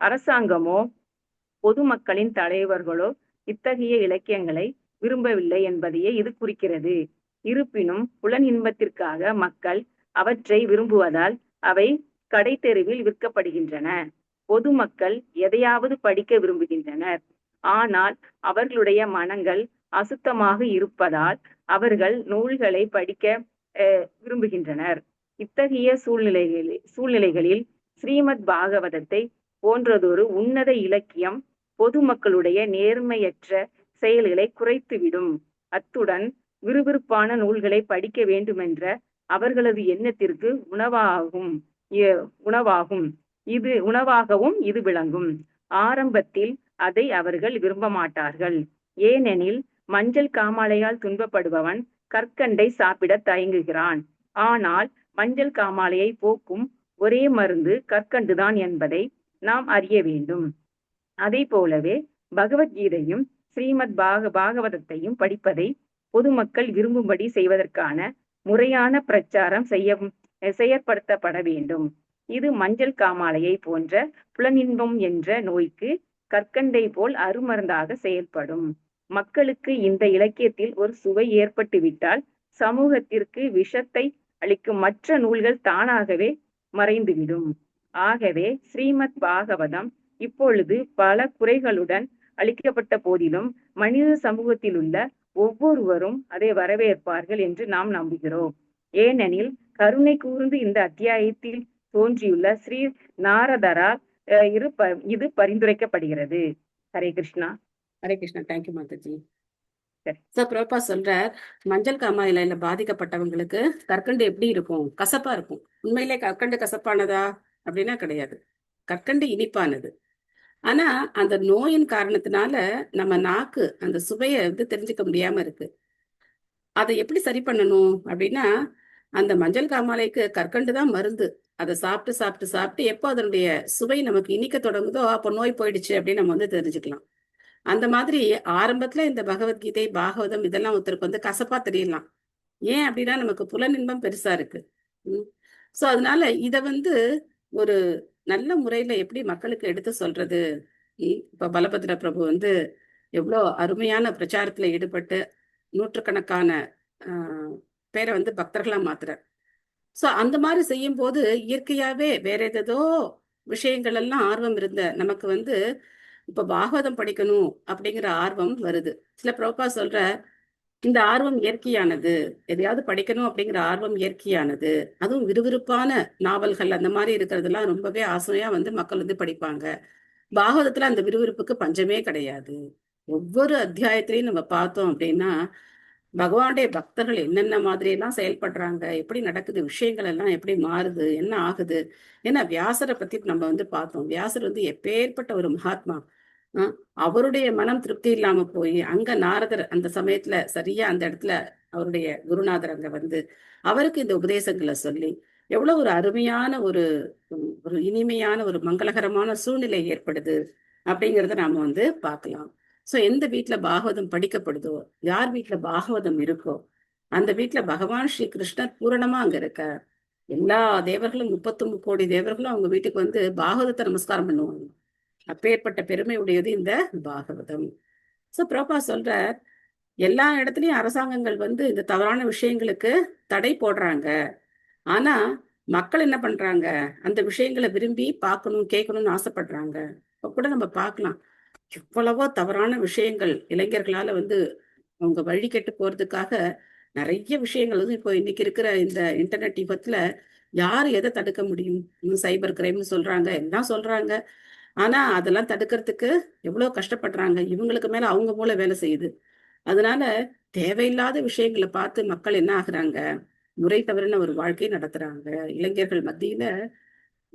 அரசாங்கமோ பொதுமக்களின் தலைவர்களோ இத்தகைய இலக்கியங்களை விரும்பவில்லை என்பதையே இது குறிக்கிறது. இருப்பினும் புலன் இன்பத்திற்காக மக்கள் அவற்றை விரும்புவதால் அவை கடை தெருவில் விற்கப்படுகின்றன. பொதுமக்கள் எதையாவது படிக்க விரும்புகின்றனர். ஆனால் அவர்களுடைய மனங்கள் அசுத்தமாக இருப்பதால் அவர்கள் நூல்களை படிக்க விரும்புகின்றனர். இத்தகைய சூழ்நிலைகளில் ஸ்ரீமத் பாகவதத்தை போன்றதொரு உன்னத இலக்கியம் பொதுமக்களுடைய நேர்மையற்ற செயல்களை குறைத்துவிடும். அத்துடன் விறுவிறுப்பான நூல்களை படிக்க வேண்டுமென்ற அவர்களது எண்ணத்திற்கு உணவாகவும் இது விளங்கும். ஆரம்பத்தில் அதை அவர்கள் விரும்ப மாட்டார்கள். ஏனெனில் மஞ்சள் காமாலையால் துன்பப்படுபவன் கற்கண்டை சாப்பிட தயங்குகிறான். ஆனால் மஞ்சள் காமாலையை போக்கும் ஒரே மருந்து கற்கண்டுதான் என்பதை நாம் அறிய வேண்டும். அதே போலவே பகவத்கீதையும் ஸ்ரீமத் பாகவதத்தையும் படிப்பதை பொதுமக்கள் விரும்பும்படி செய்வதற்கான முறையான பிரச்சாரம் செயற்படுத்தப்பட வேண்டும். இது மஞ்சள் காமாலையை போன்ற புலனின்பம் என்ற நோய்க்கு கற்கண்டை போல் அருமருந்தாக செயல்படும். மக்களுக்கு இந்த இலக்கியத்தில் ஒரு சுவை ஏற்பட்டுவிட்டால் சமூகத்திற்கு விஷத்தை அளிக்கும் மற்ற நூல்கள் தானாகவே மறைந்துவிடும். ஆகவே ஸ்ரீமத் பாகவதம் இப்பொழுது பல குறைகளுடன் அளிக்கப்பட்ட போதிலும் மனித சமூகத்தில் உள்ள ஒவ்வொருவரும் அதை வரவேற்பார்கள் என்று நாம் நம்புகிறோம். ஏனெனில் கருணை கூர்ந்து இந்த அத்தியாயத்தில் தோன்றியுள்ள ஸ்ரீ நாரதரால் இது பரிந்துரைக்கப்படுகிறது. ஹரே கிருஷ்ணா. ஹரே கிருஷ்ணா. தேங்க்யூ மாதாஜி. சார் பிரபா சொல்றார், மஞ்சள் காமாலையில பாதிக்கப்பட்டவங்களுக்கு கற்கண்டு எப்படி இருக்கும்? கசப்பா இருக்கும். உண்மையிலே கற்கண்டு கசப்பானதா அப்படின்னா கிடையாது. கற்கண்டு இனிப்பானது. ஆனா அந்த நோயின் காரணத்தினால நம்ம நாக்கு அந்த சுவையை வந்து தெரிஞ்சுக்க முடியாம இருக்கு. அதை எப்படி சரி பண்ணணும் அப்படின்னா, அந்த மஞ்சள் காமாலைக்கு கற்கண்டு தான் மருந்து. அதை சாப்பிட்டு சாப்பிட்டு சாப்பிட்டு எப்போ அதனுடைய சுவை நமக்கு இனிக்க தொடங்குதோ அப்போ நோய் போயிடுச்சு அப்படின்னு நம்ம வந்து தெரிஞ்சுக்கலாம். அந்த மாதிரி ஆரம்பத்துல இந்த பகவத்கீதை பாகவதம் இதெல்லாம் ஒருத்தருக்கு வந்து கசப்பா தெரியலாம். ஏன் அப்படின்னா நமக்கு புலனின்பம் பெருசா இருக்கு. சோ அதனால இத வந்து ஒரு நல்ல முறையில எப்படி மக்களுக்கு எடுத்து சொல்றது. இப்ப பலபத்ர பிரபு வந்து எவ்வளோ அருமையான பிரச்சாரத்துல ஈடுபட்டு நூற்றுக்கணக்கான பேரை வந்து பக்தர்களா மாத்துறார். சோ அந்த மாதிரி செய்யும் போது இயற்கையாவே வேற ஏதோ விஷயங்கள் எல்லாம் ஆர்வம் இருந்த நமக்கு வந்து இப்ப பாகவதம் படிக்கணும் அப்படிங்கிற ஆர்வம் வருது. சில பிரபா சொல்ற இந்த ஆர்வம் இயற்கையானது, எதையாவது படிக்கணும் அப்படிங்கிற ஆர்வம் இயற்கையானது. அதுவும் விறுவிறுப்பான நாவல்கள் அந்த மாதிரி இருக்கிறதெல்லாம் ரொம்பவே ஆசையா வந்து மக்கள் வந்து படிப்பாங்க. பாகவதத்துல அந்த விறுவிறுப்புக்கு பஞ்சமே கிடையாது. ஒவ்வொரு அத்தியாயத்திலையும் நம்ம பார்த்தோம் அப்படின்னா பகவானுடைய பக்தர்கள் என்னென்ன மாதிரி எல்லாம் செயல்படுறாங்க, எப்படி நடக்குது, விஷயங்கள் எல்லாம் எப்படி மாறுது, என்ன ஆகுது. ஏன்னா வியாசரை பத்தி நம்ம வந்து பார்த்தோம். வியாசர் வந்து எப்பேற்பட்ட ஒரு மகாத்மா. அவருடைய மனம் திருப்தி இல்லாம போய் அங்க நாரதர் அந்த சமயத்துல சரியா அந்த இடத்துல அவருடைய குருநாதர் அங்க வந்து அவருக்கு இந்த உபதேசங்களை சொல்லி எவ்வளவு ஒரு அருமையான ஒரு இனிமையான ஒரு மங்களகரமான சூழ்நிலை ஏற்படுது அப்படிங்கிறத நாம வந்து பார்க்கலாம். சோ எந்த வீட்டுல பாகவதம் படிக்கப்படுதோ, யார் வீட்டுல பாகவதம் இருக்கோ, அந்த வீட்டுல பகவான் ஸ்ரீ கிருஷ்ணர் பூரணமா அங்க இருக்க. எல்லா தேவர்களும் 33 கோடி தேவர்களும் அவங்க வீட்டுக்கு வந்து பாகவதத்தை நமஸ்காரம் பண்ணுவாங்க. அப்பேற்பட்ட பெருமை உடையது இந்த பாகவதம். சோ பிரபா சொல்ற, எல்லா இடத்துலயும் அரசாங்கங்கள் வந்து இந்த தவறான விஷயங்களுக்கு தடை போடுறாங்க. ஆனா மக்கள் என்ன பண்றாங்க, அந்த விஷயங்களை விரும்பி பார்க்கணும் கேட்கணும்னு ஆசைப்படுறாங்க. இப்ப கூட நம்ம பார்க்கலாம், எவ்வளவோ தவறான விஷயங்கள் இளைஞர்களால வந்து அவங்க வழி கெட்டு போறதுக்காக நிறைய விஷயங்கள் வந்து இப்போ இன்னைக்கு இருக்கிற இந்த இன்டர்நெட் யுகத்துல யார் எதை தடுக்க முடியும்? சைபர் கிரைம்னு சொல்றாங்க, எல்லாம் சொல்றாங்க. ஆனா அதெல்லாம் தடுக்கிறதுக்கு எவ்வளவு கஷ்டப்படுறாங்க. இவங்களுக்கு மேல அவங்க மூளை வேலை செய்யுது. அதனால தேவையில்லாத விஷயங்களை பார்த்து மக்கள் என்ன ஆகுறாங்க, முறை தவறின ஒரு வாழ்க்கையை நடத்துறாங்க. இளைஞர்கள் மத்தியில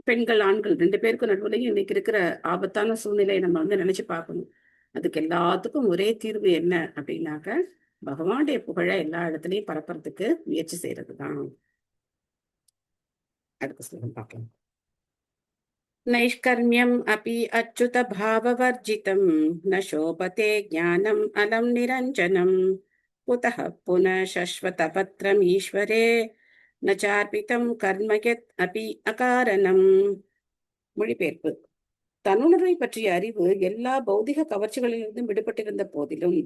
பெண்கள் ஆண்கள் 2 பேருக்கும் நடுவுலையும் இன்னைக்கு இருக்கிற ஆபத்தான சூழ்நிலையை நம்ம வந்து நினைச்சு பார்க்கணும். அதுக்கு எல்லாத்துக்கும் ஒரே தீர்வு என்ன அப்படின்னாக்க, பகவானுடைய புகழ எல்லா இடத்துலயும் பரப்புறதுக்கு முயற்சி செய்யறதுதான். அடுத்த ஸ்லோகம் பார்க்கலாம். நைஷ்கர்மியம் அபி அச்சுத பாவவர்ஜிதம் ந சோபதே ஞானம் அலம் நிரஞ்சனம் குதஹ புன சஸ்வத பத்ரம் ஈஸ்வரே ந சார்பிதம் கர்ம யத் அபி அகாரணம். மொழிபெயர்ப்பு. தன்னுணர்வை பற்றிய அறிவு எல்லா பௌதிக கவர்ச்சிகளிலிருந்தும் விடுபட்டிருந்த போதிலும்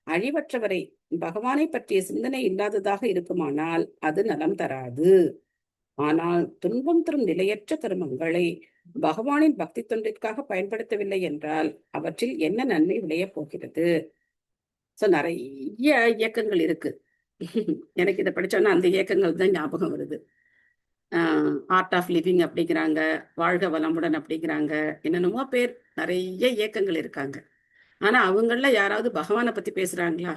அழிவற்றவரை பகவானை பற்றிய சிந்தனை இல்லாததாக இருக்குமானால் அது நலம் தராது. ஆனால் துன்பம் தரும் நிலையற்ற கர்மங்களை பகவானின் பக்தி தொண்டிற்காக பயன்படுத்தவில்லை என்றால் அவற்றில் என்ன நன்மை விளைய போகிறது? சோ நிறைய இயக்கங்கள் இருக்கு. எனக்கு இதை படிச்சோன்னா அந்த இயக்கங்கள் தான் ஞாபகம் வருது. ஆர்ட் ஆஃப் லிவிங் அப்படிங்கிறாங்க, வாழ்க வளமுடன் அப்படிங்கிறாங்க, என்னென்னமோ பேர், நிறைய இயக்கங்கள் இருக்காங்க. ஆனா அவங்கள யாராவது பகவானை பத்தி பேசுறாங்களா?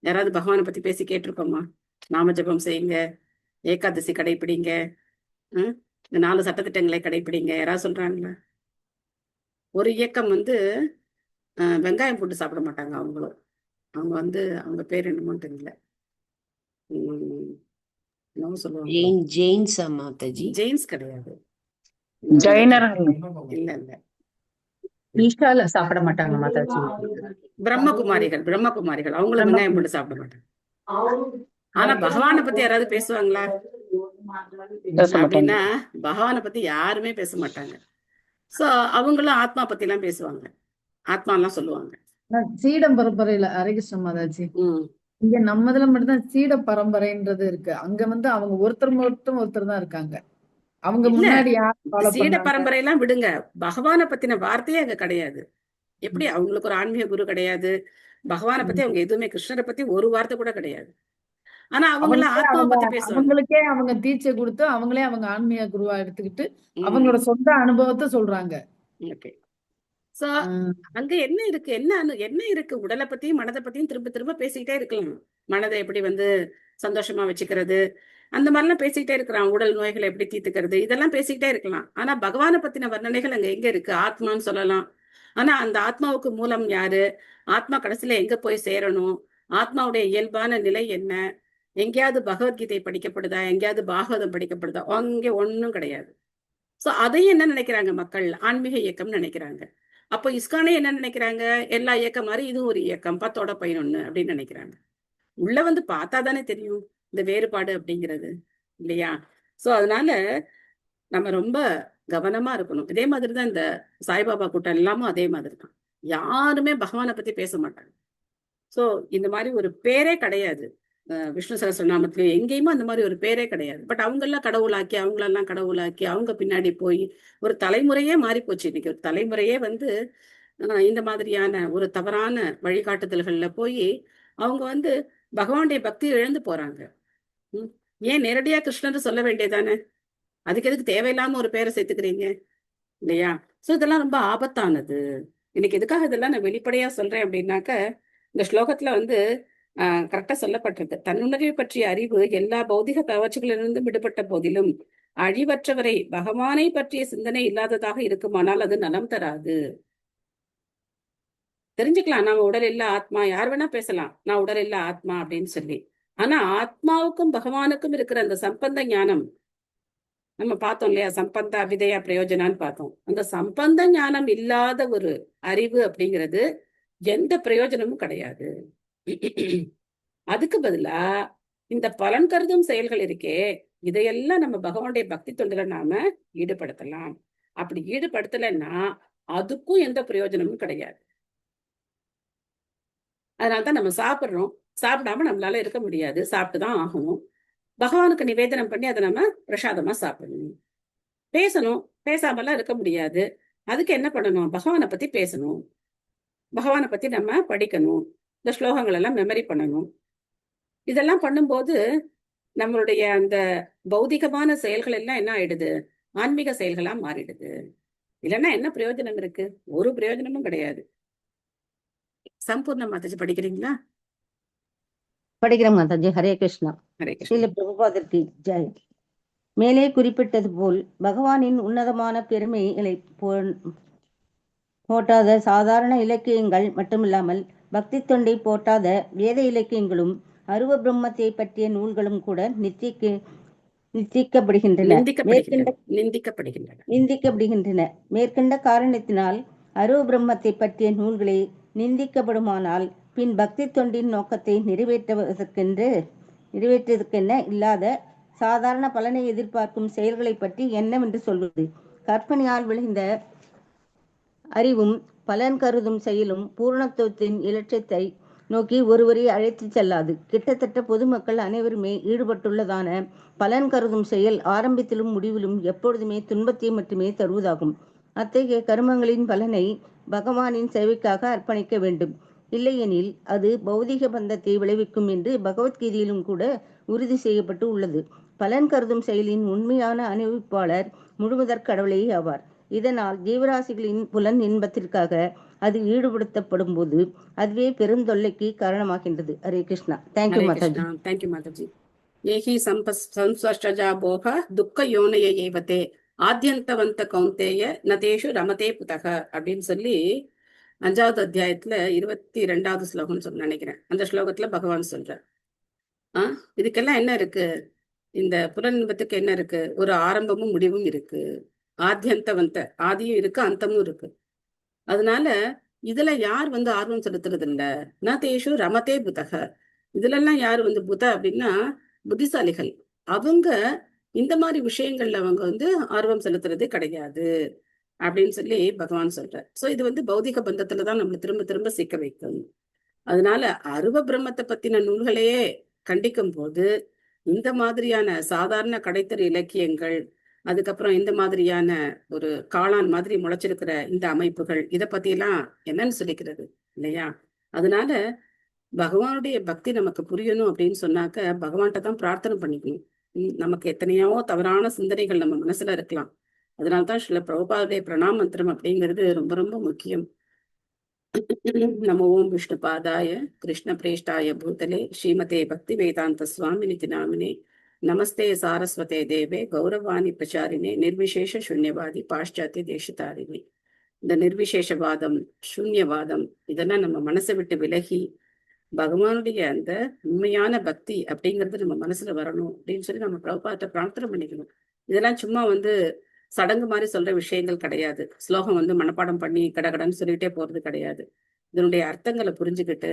யாராவது பகவானை பத்தி பேசி கேட்டிருக்கோமா? நாம ஜபம் செய்யுங்க, ஏகாதசி கடைபிடிங்க, இந்த 4 சட்டத்திட்டங்களை கடைபிடிங்க, யாராவது சொல்றாங்களா? ஒரு இயக்கம் வந்து வெங்காயம் போட்டு சாப்பிட மாட்டாங்க. அவங்களும் அவங்க வந்து அவங்க பேர் என்னமோ தெரியல, என்னமோ சொல்லுவாங்க. ஜெயின்ஸா மாதாஜி? ஜெயின்ஸ் கிடையாது, ஜெயினர்கள் இல்ல இல்ல, ஈஷால சாப்பிட மாட்டாங்க மாதாஜி. பிரம்மகுமாரிகள், பிரம்மகுமாரிகள் அவங்களும் வெங்காயம் போட்டு சாப்பிட மாட்டாங்க. ஆனா பகவானை பத்தி யாராவது பேசுவாங்களா அப்படின்னா, பகவானை பத்தி யாருமே பேச மாட்டாங்க. சோ அவங்களும் ஆத்மா பத்தி எல்லாம் பேசுவாங்க, ஆத்மா எல்லாம் சொல்லுவாங்க. சீடம் பரம்பரையில ஹரேகிருஷ்ண மாதாஜி, இங்க நம்மதுல மட்டும்தான் சீட பரம்பரைன்றது இருக்கு. அங்க வந்து அவங்க ஒருத்தர் மட்டும் ஒருத்தர் தான் இருக்காங்க. அவங்க முன்னாடி சீட பரம்பரை எல்லாம் விடுங்க, பகவானை பத்தின வார்த்தையே அங்க கிடையாது. எப்படி அவங்களுக்கு ஒரு ஆன்மீக குரு கிடையாது, பகவானை பத்தி அவங்க எதுவுமே, கிருஷ்ணரை பத்தி ஒரு வார்த்தை கூட கிடையாது. ஆனா அவங்க ஆத்மாவை பத்தி பேசுவாங்க. அவங்களுக்கே அவங்க தீட்சை கொடுத்து அவங்களே அவங்க ஆன்மீக குருவா எடுத்துக்கிட்டு அவங்களோட சொந்த அனுபவத்தை சொல்றாங்க. சோ அங்க என்ன இருக்கு, என்ன இருக்கு? உடலை பத்தியும் மனதை பத்தியும் திரும்ப திரும்ப பேசிக்கிட்டே இருக்கலாம். மனதை எப்படி வந்து சந்தோஷமா வச்சுக்கிறது, அந்த மாதிரிலாம் பேசிக்கிட்டே இருக்கிறான். உடல் நோய்களை எப்படி தீர்த்துக்கிறது, இதெல்லாம் பேசிக்கிட்டே இருக்கலாம். ஆனா பகவானை பத்தின வர்ணனைகள் அங்க எங்க இருக்கு? ஆத்மான்னு சொல்லலாம். ஆனா அந்த ஆத்மாவுக்கு மூலம் யாரு, ஆத்மா கடைசியில எங்க போய் சேரணும், ஆத்மாவுடைய இயல்பான நிலை என்ன, எங்கேயாவது பகவத்கீதை படிக்கப்படுதா, எங்கேயாவது பாகவதம் படிக்கப்படுதா? அங்கே ஒண்ணும் கிடையாது. சோ அதையும் என்ன நினைக்கிறாங்க மக்கள்? ஆன்மீக இயக்கம் நினைக்கிறாங்க. அப்போ இஸ்கானே என்ன நினைக்கிறாங்க? எல்லா இயக்கம் மாதிரி இதுவும் ஒரு இயக்கம், 10/11 அப்படின்னு நினைக்கிறாங்க. உள்ள வந்து பார்த்தா தானே தெரியும் இந்த வேறுபாடு அப்படிங்கிறது, இல்லையா? சோ அதனால நம்ம ரொம்ப கவனமா இருக்கணும். இதே மாதிரிதான் இந்த சாய்பாபா கூட்டம் எல்லாமும் அதே மாதிரி தான். யாருமே பகவானை பத்தி பேச மாட்டாங்க. சோ இந்த மாதிரி ஒரு பேரே கிடையாது. விஷ்ணு சகஸ்ரநாமத்திலயும் எங்கேயுமே அந்த மாதிரி ஒரு பேரே கிடையாது. பட் அவங்க எல்லாம் கடவுளாக்கி, அவங்களெல்லாம் கடவுளாக்கி, அவங்க பின்னாடி போய் ஒரு தலைமுறையே மாறி போச்சு. இன்னைக்கு ஒரு தலைமுறையே வந்து இந்த மாதிரியான ஒரு தவறான வழிகாட்டுதல்கள்ல போய் அவங்க வந்து பகவானுடைய பக்தி இழந்து போறாங்க. ஏன் நேரடியா கிருஷ்ணர் சொல்ல வேண்டியதானே? அதுக்கு எதுக்கு தேவையில்லாம ஒரு பேரை சேர்த்துக்கிறீங்க, இல்லையா? சோ இதெல்லாம் ரொம்ப ஆபத்தானது. இன்னைக்கு எதுக்காக இதெல்லாம் நான் வெளிப்படையா சொல்றேன் அப்படின்னாக்க, இந்த ஸ்லோகத்துல வந்து கரெக்டா சொல்லப்பட்டிருக்கு. தன்னுணர்வை பற்றிய அறிவு எல்லா பௌதிக கவர்ச்சிகளிலிருந்து விடுபட்ட போதிலும் அழிவற்றவரை பகவானை பற்றிய சிந்தனை இல்லாததாக இருக்குமானால் அது நலம் தராது. தெரிஞ்சுக்கலாம், நாம உடல் இல்ல ஆத்மா, யார் வேணா பேசலாம் நான் உடல் இல்ல ஆத்மா அப்படின்னு சொல்லி. ஆனா ஆத்மாவுக்கும் பகவானுக்கும் இருக்கிற அந்த சம்பந்த ஞானம் நம்ம பார்த்தோம் இல்லையா? சம்பந்த அவிதயா பிரயோஜனான்னு பார்த்தோம். அந்த சம்பந்த ஞானம் இல்லாத ஒரு அறிவு அப்படிங்கிறது எந்த பிரயோஜனமும் கிடையாது. அதுக்கு பதிலா இந்த பலன் கருதும் செயல்கள் இருக்கே, இதையெல்லாம் நம்ம பகவானுடைய பக்தி தொண்டுல நாம ஈடுபடுத்தலாம். அப்படி ஈடுபடுத்தலைன்னா அதுக்கும் எந்த பிரயோஜனமும் கிடையாது. அதனாலதான் நம்ம சாப்பிடுறோம். சாப்பிடாம நம்மளால இருக்க முடியாது, சாப்பிட்டுதான் ஆகணும். பகவானுக்கு நிவேதனம் பண்ணி அதை நம்ம பிரசாதமா சாப்பிடணும். பேசணும், பேசாமலாம் இருக்க முடியாது. அதுக்கு என்ன பண்ணணும்? பகவானை பத்தி பேசணும், பகவானை பத்தி நம்ம படிக்கணும், இந்த ஸ்லோகங்கள் எல்லாம் மெமரி பண்ணணும். இதெல்லாம் பண்ணும்போது நம்மளுடைய அந்த பௌதிகமான செயல்கள் எல்லாம் என்ன ஆயிடுது? ஆன்மீக செயல்களா மாறிடுது. இல்லைன்னா என்ன பிரயோஜனம் இருக்கு? ஒரு பிரயோஜனமும் கிடையாது. சம்பூர்ண மாதாஜி படிக்கிறீங்களா? படிக்கிறேன் மாதாஜி. ஹரே கிருஷ்ணா. ஹரே கிருஷ்ணா. ஸ்ரீல பிரபுபாதருக்கு ஜெய். மேலே குறிப்பிட்டது போல் பகவானின் உன்னதமான பெருமைகளை போட்டாத சாதாரண இலக்கியங்கள் மட்டுமில்லாமல் பக்தி தொண்டை போட்டாத வேத இலக்கியங்களும் அருவ பிரம்மத்தை பற்றிய நூல்களும் கூட நிந்திக்கப்படுகின்றன. மேற்கண்ட காரணத்தினால் அருவ பிரம்மத்தை பற்றிய நூல்களை நிந்திக்கப்படுமானால் பின் பக்தி தொண்டின் நோக்கத்தை நிறைவேற்றுவதற்கென்ன இல்லாத சாதாரண பலனை எதிர்பார்க்கும் செயல்களை பற்றி என்னவென்று சொல்வது? கற்பனையால் விளைந்த அறிவும் பலன் கருதும் செயலும் பூரணத்துவத்தின் இலட்சியத்தை நோக்கி ஒருவரை அழைத்து செல்லாது. கிட்டத்தட்ட பொதுமக்கள் அனைவருமே ஈடுபட்டுள்ளதான பலன் கருதும் செயல் ஆரம்பத்திலும் முடிவிலும் எப்பொழுதுமே துன்பத்தை மட்டுமே தருவதாகும். அத்தகைய கர்மங்களின் பலனை பகவானின் சேவைக்காக அர்ப்பணிக்க வேண்டும். இல்லையெனில் அது பௌதிக பந்தத்தை விளைவிக்கும் என்று பகவத்கீதையிலும் கூட உறுதி செய்யப்பட்டு உள்ளது. பலன் கருதும் செயலின் உண்மையான அனுபவிப்பாளர் முழுமுதற் கடவுளே ஆவார். இதனால் ஜீவராசிகளின் புலன் இன்பத்திற்காக அது ஈடுபடுத்தப்படும் போது அதுவே பெருந்தொல்லைக்கு காரணமாகின்றது. ஹரே கிருஷ்ணா. தேங்க்யூ மாதாஜி. தேங்க்யூ மாதாஜி. ஏஹி சம்ஸ்பர்ஷஜா போக துக்க யோனய ஏவதே ஆத்யந்தவந்த கௌந்தேய நதேஷு ரமதே புதக அப்படின்னு சொல்லி 5வது அத்தியாயத்துல 22வது ஸ்லோகம் சொல்ல நினைக்கிறேன். அந்த ஸ்லோகத்துல பகவான் சொல்ற இதுக்கெல்லாம் என்ன இருக்கு? இந்த புலனின்பத்துக்கு என்ன இருக்கு? ஒரு ஆரம்பமும் முடிவும் இருக்கு. ஆத்யந்தவந்த, ஆதியும் இருக்கு, அந்தமும் இருக்கு. அதனால இதுல யார் ஆர்வம் செலுத்துறது இல்ல? நதேஷு ரமதே புதக. இதுல எல்லாம் யாரு புத அப்படின்னா புத்திசாலிகள். அவங்க இந்த மாதிரி விஷயங்கள்ல அவங்க ஆர்வம் செலுத்துறதே கிடையாது அப்படின்னு சொல்லி பகவான் சொல்றார். சோ இது பௌதிக பந்தத்துலதான் நம்மளை திரும்ப திரும்ப சிக்க வைக்கும். அதனால அருவ பிரம்மத்தை பத்தின நூல்களையே கண்டிக்கும் போது இந்த மாதிரியான சாதாரண கடைத்தறி இலக்கியங்கள், அதுக்கப்புறம் இந்த மாதிரியான ஒரு காளான் மாதிரி முளைச்சிருக்கிற இந்த அமைப்புகள், இதை பத்தி எல்லாம் என்னன்னு சொல்லிக்கிறது இல்லையா? அதனால பகவானுடைய பக்தி நமக்கு புரியணும் அப்படின்னு சொன்னாக்க பகவான்கிட்ட தான் பிரார்த்தனை பண்ணிக்கணும். நமக்கு எத்தனையோ தவறான சிந்தனைகள் நம்ம மனசுல இருக்கலாம். அதனால்தான் சில பிரபுபாதுடைய பிரணாம மந்திரம் அப்படிங்கிறது ரொம்ப ரொம்ப முக்கியம். நமோ ஓம் விஷ்ணு பாதாய கிருஷ்ண பிரேஷ்டாய பூதலே ஸ்ரீமதே பக்தி வேதாந்த சுவாமினிதி நாமினே நமஸ்தே சாரஸ்வதே தேவே கௌரவாணி பிரச்சாரினே நிர்விசேஷ சூன்யவாதி பாশ্চাத்ய தேசதாரிணி. இந்த நிர்விசேஷவாதம், சூன்யவாதம் இதெல்லாம் நம்ம மனசை விட்டு விலகி பகவானுடைய அந்த உண்மையான பக்தி அப்படிங்கிறது நம்ம மனசுல வரணும் அப்படின்னு சொல்லி நம்ம பிரபுபாதத்தை பிரார்த்தனை பண்ணிக்கணும். இதெல்லாம் சும்மா சடங்கு மாதிரி சொல்ற விஷயங்கள் கிடையாது. ஸ்லோகம் மனப்பாடம் பண்ணி கடகடன்னு சொல்லிட்டே போறது கிடையாது. இதனுடைய அர்த்தங்களை புரிஞ்சுக்கிட்டு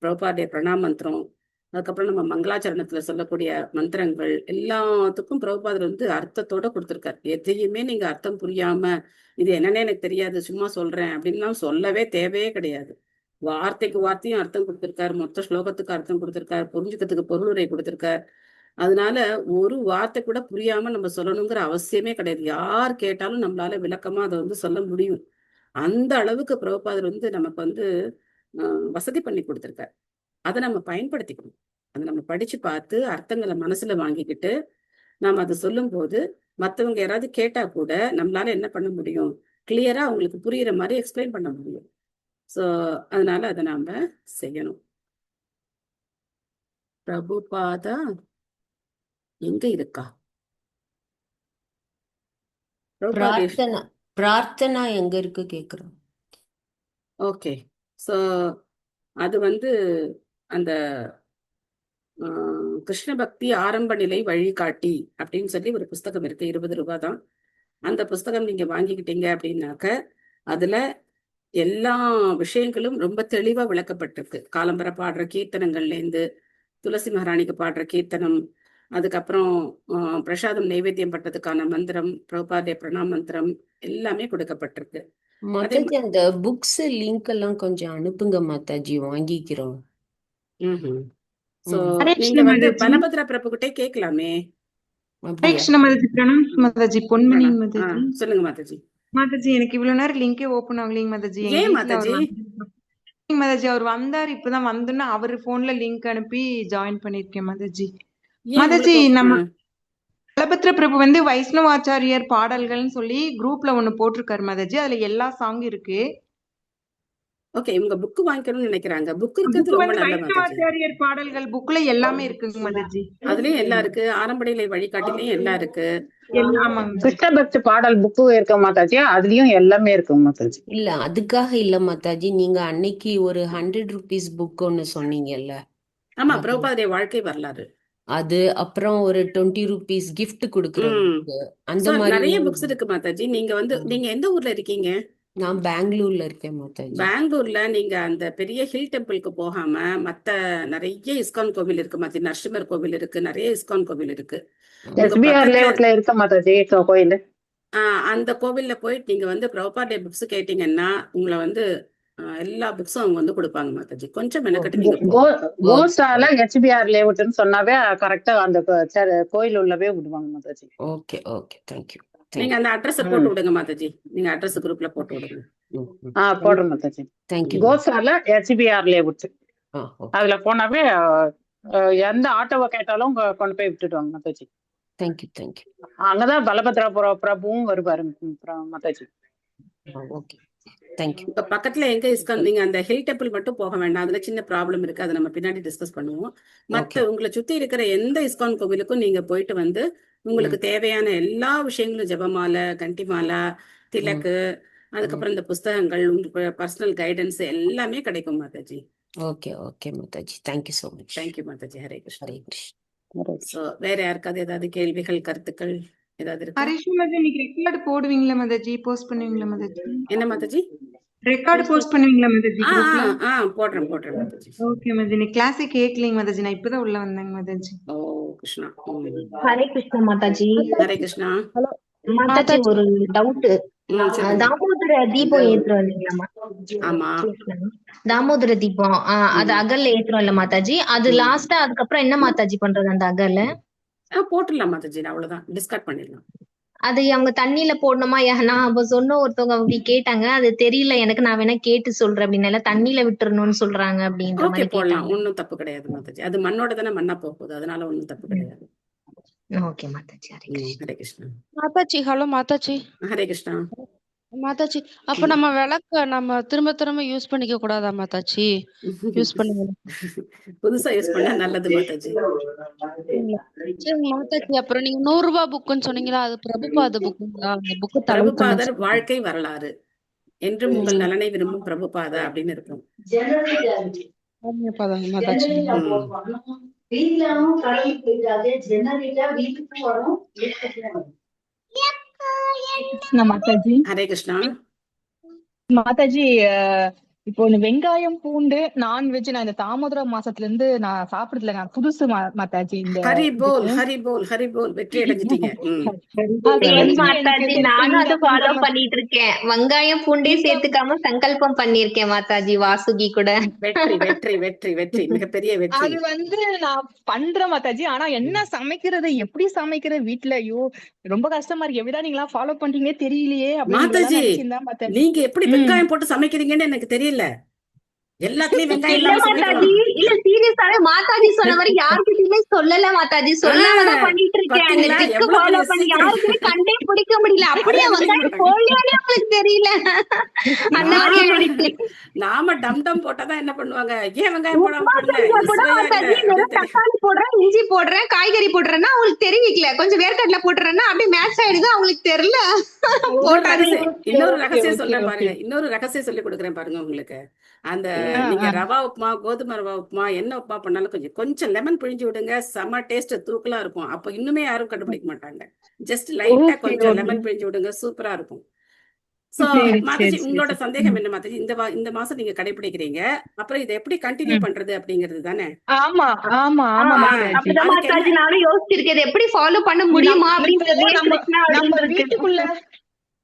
பிரபுபாதுடைய பிரணாம மந்திரம், அதுக்கப்புறம் நம்ம மங்களாச்சரணத்துல சொல்லக்கூடிய மந்திரங்கள் எல்லாத்துக்கும் பிரபுபாதர் அர்த்தத்தோட கொடுத்திருக்காரு. எதையுமே நீங்க அர்த்தம் புரியாம இது என்னன்னே எனக்கு தெரியாது சும்மா சொல்றேன் அப்படின்லாம் சொல்லவே தேவையே கிடையாது. வார்த்தைக்கு வார்த்தையும் அர்த்தம் கொடுத்திருக்காரு, மொத்த ஸ்லோகத்துக்கு அர்த்தம் கொடுத்திருக்காரு, புரிஞ்சுக்கிறதுக்கு பொருளுரை கொடுத்திருக்காரு. அதனால ஒரு வார்த்தை கூட புரியாம நம்ம சொல்லணுங்கிற அவசியமே கிடையாது. யார் கேட்டாலும் நம்மளால விளக்கமா அதை சொல்ல முடியும். அந்த அளவுக்கு பிரபுபாதர் நமக்கு வசதி பண்ணி கொடுத்திருக்காரு. அதை நம்ம பயன்படுத்திக்கணும். அதை நம்ம படிச்சு பார்த்து அர்த்தங்களை மனசுல வாங்கிக்கிட்டு நாம அதை சொல்லும் போது மற்றவங்க யாராவது கேட்டா கூட நம்மளால என்ன பண்ண முடியும்? கிளியரா அவங்களுக்கு புரியுற மாதிரி எக்ஸ்பிளைன் பண்ண முடியும். சோ அதனால அதை நாம செய்யணும். பிரபுபாதா எங்க இருக்கா? பிரார்த்தனா எங்க இருக்கு கேக்குறோம். ஓகே. சோ அது அந்த கிருஷ்ண பக்தி ஆரம்ப நிலை வழிகாட்டி அப்படின்னு சொல்லி ஒரு புஸ்தகம் இருக்கு. 20 ரூபாய் தான். அந்த புஸ்தகம் நீங்க வாங்கிக்கிட்டீங்க அப்படின்னாக்க அதுல எல்லா விஷயங்களும் ரொம்ப தெளிவா விளக்கப்பட்டிருக்கு. காலம்பர பாடுற கீர்த்தனங்கள்ல இருந்து துளசி மகாராணிக்கு பாடுற கீர்த்தனம், அதுக்கப்புறம் பிரசாதம் நைவேத்தியம் பண்றதுக்கான மந்திரம், பிரபுபாதே பிரணாம் மந்திரம் எல்லாமே கொடுக்கப்பட்டிருக்கு. அதே மாதாஜி அந்த புக்ஸ் லிங்க் எல்லாம் கொஞ்சம் அனுப்புங்க மாதாஜி, வாங்கிக்கிறோம். சோ ஹரே நீங்க கிருஷ்ண வந்து மாதாஜி. பலபத்ர பிரபு கிட்டே கேட்கலாமே. ஹரே அப்படியா? கிருஷ்ண மாதாஜி. பிரணாம் மாதாஜி. பொன்மணி மாதாஜி. சொல்லுங்க மாதாஜி. மாதாஜி எனக்கு இவ்வளவு நேரம் லிங்கே ஓபன் ஆகலைங்க மாதாஜி. எங்க ஏன் வீட்ல அவர் மாதாஜி? மாதாஜி அவர் வந்தாரு, இப்பதான் வந்தோன்னா அவர் போன்ல லிங்க் அனுப்பி ஜாயின் பண்ணிருக்கேன் மாதாஜி. ஏன் மாதாஜி உங்களுக்கு நம்ம பலபத்ர பிரபு வந்து வைஷ்ணவாச்சாரியர் பாடல்கள்னு சொல்லி குரூப்ல ஒண்ணு போட்டிருக்காரு மாதாஜி. அதுல எல்லா சாங் இருக்கு. ஓகே, இவங்க புக் வாங்கிக்கணும்னு நினைக்கிறாங்க. புக் புக் இருக்கிறது ரொம்ப வந்து நல்ல மாதாஜி. வைஷ்ணவாச்சாரியர் பாடல்கள் புக்ல எல்லாமே இருக்குங்க மாதாஜி. அதுலயும் எல்லாம் இருக்கு, ஆரம்பநிலை வழிகாட்டிலையும் எல்லாம் இருக்கு. ஆமாங்க. கிருஷ்ண பக்தி பாடல் புக்கு இருக்க மாதாஜி, அதுலயும் எல்லாமே இருக்கு மாதாஜி. இல்ல அதுக்காக இல்ல மாதாஜி, நீங்க அன்னைக்கு ஒரு 100 rupees புக் ஒன்னு சொன்னீங்கல்ல, ஆமா, அது பிரபுபாதருடைய வாழ்க்கை வரலாறு. அது அப்புறம் ஒரு 20 rupees gift கொடுக்குற புக், அந்த So, மாதிரி நிறைய புக்ஸ் இருக்கு மாதாஜி. நீங்க வந்து நீங்க எந்த ஊர்ல இருக்கீங்க? நான் பெங்களூர்ல இருக்கேன் மாதாஜி. பெங்களூர்ல நீங்க அந்த பெரிய ஹில் டெம்பிளுக்கு போகாம மத்த நிறைய இஸ்கான் கோவில் இருக்கு மாதாஜி. நரசிம்மர் கோவில் இருக்கு, நிறைய இஸ்கான் கோவில் இருக்கு. உங்க எஸ்பிஆர் பக்கத்துல லேஅவுட்ல இருக்க மாதாஜி கோயில். அந்த கோவில்ல போயிட்டு நீங்க வந்து பிரபுபாதே புக்ஸ் கேட்டீங்கன்னா உங்களை வந்து எல்லா புக்ஸும் அவங்க வந்து கொடுப்பாங்க மாதாஜி. கொஞ்சம் மெனக்கட்டு நீங்க போங்க. கோஸ்டால எஸ்பிஆர் லேஅவுட்னு சொன்னாவே கரெக்டா அந்த கோயில் உள்ளவே விடுவாங்க மாதாஜி. Okay okay, thank you. நீங்க அந்த அட்ரஸ் போட்டு விடுங்க மாதாஜி. நீங்க அட்ரஸ் குரூப்ல போட்டு விடுங்க. போடுறேன் மாதாஜி. தேங்க்யூ. கோஸ்டால எஸ்பிஆர் லேஅவுட் அதுல போனாவே எந்த ஆட்டோவை கேட்டாலும் கொண்டு போய் விட்டுடுவாங்க மாதாஜி. Thank you thank you. அங்கதான் பலபத்ர பிரபுவும் வருவாரு மாதாஜி. Okay, thank you. இப்ப பக்கத்துல எங்க இஸ்கான், நீங்க அந்த ஹில் டெம்பிள் மட்டும் போக வேண்டாம். அதுல சின்ன ப்ராப்ளம் இருக்கு, அதை நம்ம பின்னாடி டிஸ்கஸ் பண்ணுவோம். மத்த உங்களை சுத்தி இருக்கிற எந்த இஸ்கான் கோவிலுக்கும் நீங்க போயிட்டு வந்து உங்களுக்கு தேவையான எல்லா விஷயங்களும், ஜெபமாலை, கண்டிமாலா, திலக்கு, அதுக்கப்புறம் இந்த புஸ்தகங்கள், உங்களுக்கு பர்சனல் கைடன்ஸ் எல்லாமே கிடைக்கும் Mataji. Okay okay Mataji, thank you so much. Thank you Mataji. Hare Krishna. Hare Krishna. So வேற யாருக்காவது ஏதாவது கேள்விகள், கருத்துக்கள் ஏதாவது இருக்கா? ஹரே கிருஷ்ண மாதாஜி, இன்னைக்கு ரெக்கார்டு போடுவீங்களா மாதாஜி? போஸ்ட் பண்ணுவீங்களா மாதாஜி? என்ன மாதாஜி? ரெக்கார்டு போஸ்ட் பண்ணுவீங்களா மாதாஜி குரூப்ல? போடுறேன் மாதாஜி. ஓகே மாதாஜி. இன்னைக்கு கிளாஸே கேட்கலைங்க மாதாஜி, நான் இப்பதான் உள்ள வந்தேங்க மாதாஜி. ஓ கிருஷ்ணா. ஹரே கிருஷ்ணா மாதாஜி. ஹரே கிருஷ்ணா. மாதாஜி ஒரு டவுட். தாமோதர தீபம் ஏத்துறோம் இல்லைங்களா? ஆமா, தாமோதர தீபம் அது அகல்ல ஏத்துறோம் இல்ல மாதாஜி? அது லாஸ்டா அதுக்கப்புறம் என்ன மாதாஜி பண்றது அந்த அகல்ல? போட்டுடலாம் மாதாஜி, அவ்வளவுதான், டிஸ்கார்ட் பண்ணிடலாம். அது அவங்க தண்ணியில போடணுமா? நான் அப்ப சொன்ன ஒருத்தவங்க அப்படி கேட்டாங்க, அது தெரியல எனக்கு, நான் வேணா கேட்டு சொல்றேன் அப்படின்னு. தண்ணியில விட்டுறணும்னு சொல்றாங்க அப்படின்ற ஓகே, மாதிரி போடலாம், கேட்டாங்க. ஒன்னும் தப்பு கிடையாது மாதாஜி. அது மண்ணோட தானே மண்ணா போகுது, அதனால ஒன்னும் தப்பு கிடையாது. ஓகே மாதாஜி. ஹரே கிருஷ்ணா. மாதாஜி, ஹலோ மாதாஜி. ஹரே கிருஷ்ணா. மாதாஜி, அப்ப நம்ம விளக்க நம்ம திரும்ப திரும்ப யூஸ் பண்ணிக்க கூடாதா மாதாஜி? யூஸ் பண்ணுங்க. புதுசா யூஸ் பண்ணா நல்லது மாதாஜி. மாதாஜி, அப்புறம் நீங்க 100 ரூபாய் புக்குன்னு சொன்னீங்களா, அது பிரபுபாத புக்குங்களா? அந்த புக்கு பிரபுபாதர் வாழ்க்கை வரலாறு, என்றும் உங்கள் நலனை விரும்பும் பிரபுபாதா அப்படின்னு இருக்கும். மாதாஜி. மாதாஜி, ஹரே கிருஷ்ணா. மாதாஜி இப்போ வெங்காயம் பூண்டு நான்வெஜ் நான் இந்த தாமோதர மாசத்துல இருந்து நான் சாப்பிடுறதுல நான் புதுசு மாதாஜி. இந்த ஹரி போல் ஹரி போல் ஹரி போல், வெற்றி அடைஞ்சிட்டீங்க. மாதாஜி, நானும் அதை ஃபாலோ பண்ணிட்டு இருக்கேன். வெங்காயம் பூண்டே சேர்த்துக்காம சங்கல்பம் பண்ணிருக்கேன் மாதாஜி, வாசுகி கூட. வெற்றி வெற்றி வெற்றி வெற்றி, மிகப்பெரிய வெற்றி. அது நான் பண்றேன் மாதாஜி. ஆனா என்ன சமைக்கிறது, எப்படி சமைக்கிறது வீட்டுல, ஐயோ ரொம்ப கஷ்டமா இருக்கு. எப்படிதான் நீங்களா ஃபாலோ பண்றீங்களே தெரியலையே மாதாஜி. நீங்க எப்படி வெங்காயம் போட்டு சமைக்கிறீங்கன்னு எனக்கு தெரியல. எல்லாத்துலயும் வெங்காயம் இல்ல மாதாஜி, இல்ல சீரியஸாவே மாதாஜி சொன்ன மாதிரி யாருக்கிட்டயுமே சொல்லல மாதாஜி. சொல்லாமதான் பண்ணிட்டு இருக்கேன். அந்த ட்ரிக் ஃபாலோ பண்ணி யாருக்குமே கண்டே பிடிக்க முடியல. அப்படியே வெங்காயம் போடலானே உங்களுக்கு தெரியல. அந்த மாதிரி ஆயிடுச்சு. நாம டம் டம் போட்டாதான் என்ன பண்ணுவாங்க, ஏன் வெங்காயம் போடாம தக்காளி போடுறேன், இஞ்சி போடுறேன், காய்கறி போடுறேன்னா அவங்களுக்கு தெரிவிக்கல. கொஞ்சம் வேர்க்கடலை போட்டுறேன்னா அப்படியே மேட்ச் ஆயிடுது, அவங்களுக்கு தெரியல. இன்னொரு ரகசியம் சொல்றேன் பாருங்க, இன்னொரு ரகசியம் சொல்லி கொடுக்குறேன் பாருங்க உங்களுக்கு. அந்த நீங்க ரவா உப்புமா, கோதுமை ரவா உப்புமா, என்ன உப்புமா பண்ணாலும் கொஞ்சம் லெமன் பிழிஞ்சு விடுங்க, செம டேஸ்ட் தூக்கலா இருக்கும். அப்ப இன்னுமே யாரும் கண்டுபிடிக்க மாட்டாங்க. ஜஸ்ட் லைட்டா கொஞ்சம் லெமன் பிழிஞ்சு விடுங்க, சூப்பரா இருக்கும். சோ சரி மாதாஜி சரி உங்களோட சரி சந்தேகம் என்ன மாதாஜி? இந்த மாசம் நீங்க கடைபிடிக்கிறீங்க, அப்புறம் இதை எப்படி கண்டினியூ பண்றது அப்படிங்கிறது தானே? ஆமா ஆமா ஆமா மாதாஜி. அப்படிதான் அதுக்கு மாதாஜி என்ன நானும் யோசிச்சிருக்கேன், இதை எப்படி ஃபாலோ பண்ண முடியுமா அப்படின்றதே பிரச்சனை நம்ம இருக்கு. வீட்டுக்குள்ள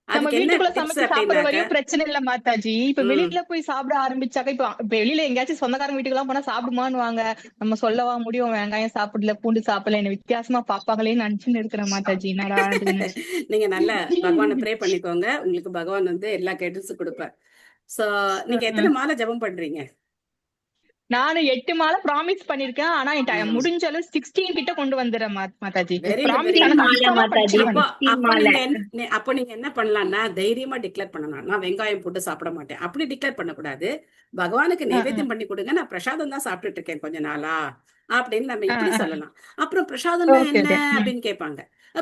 நம்ம அதுக்கு என்ன வீட்டுக்குள்ள டிப்ஸ் சமைச்சு சாப்பிடுற அப்படின்னாக்க வரையும் பிரச்சனை இல்ல மாதாஜி. இப்ப வெளியில போய் சாப்பிட ஆரம்பிச்சாக்க இப்ப வெளியில எங்கேயாச்சும் சொந்தக்காரங்க வீட்டுக்கு எல்லாம் போனா சாப்பிடுமான்னு வாங்க, நம்ம சொல்லவா முடியும் வெங்காயம் சாப்பிடல பூண்டு சாப்பிடல என்ன வித்தியாசமா பாப்பாங்களேன்னு நினைச்சுன்னு இருக்கிற மாதாஜி. என்னடா நீங்க நல்ல பகவானை ப்ரே பண்ணிக்கோங்க, உங்களுக்கு பகவான் வந்து எல்லா கைடன்ஸும் கொடுப்பார். சோ நீங்க எத்தனை மாலை ஜெபம் பண்றீங்க? நானு 8 மாலை ப்ராமிஸ் பண்ணிருக்கேன். ஆனா முடிஞ்ச அளவு 16 கிட்ட கொண்டு வந்துடுறேன் Mataji. Very good, promise very ஆனா குட். கன்ஃபார்மா படிச்சிருவேன். அப்ப நீங்க என்ன பண்ணலாம்னா தைரியமா டிக்ளேர் பண்ணலாம், நான் வெங்காயம் போட்டு சாப்பிட மாட்டேன். அப்படி டிக்ளேர் பண்ணக்கூடாது. பகவானுக்கு நைவேத்தியம் பண்ணி கொடுங்க, நான் பிரசாதம் தான் சாப்பிட்டுட்டு இருக்கேன் கொஞ்ச நாளா அப்படின்னு நம்ம இப்படி சொல்லலாம். அப்புறம் பிரசாதம்னா என்ன அப்படின்னு கேட்பாங்க,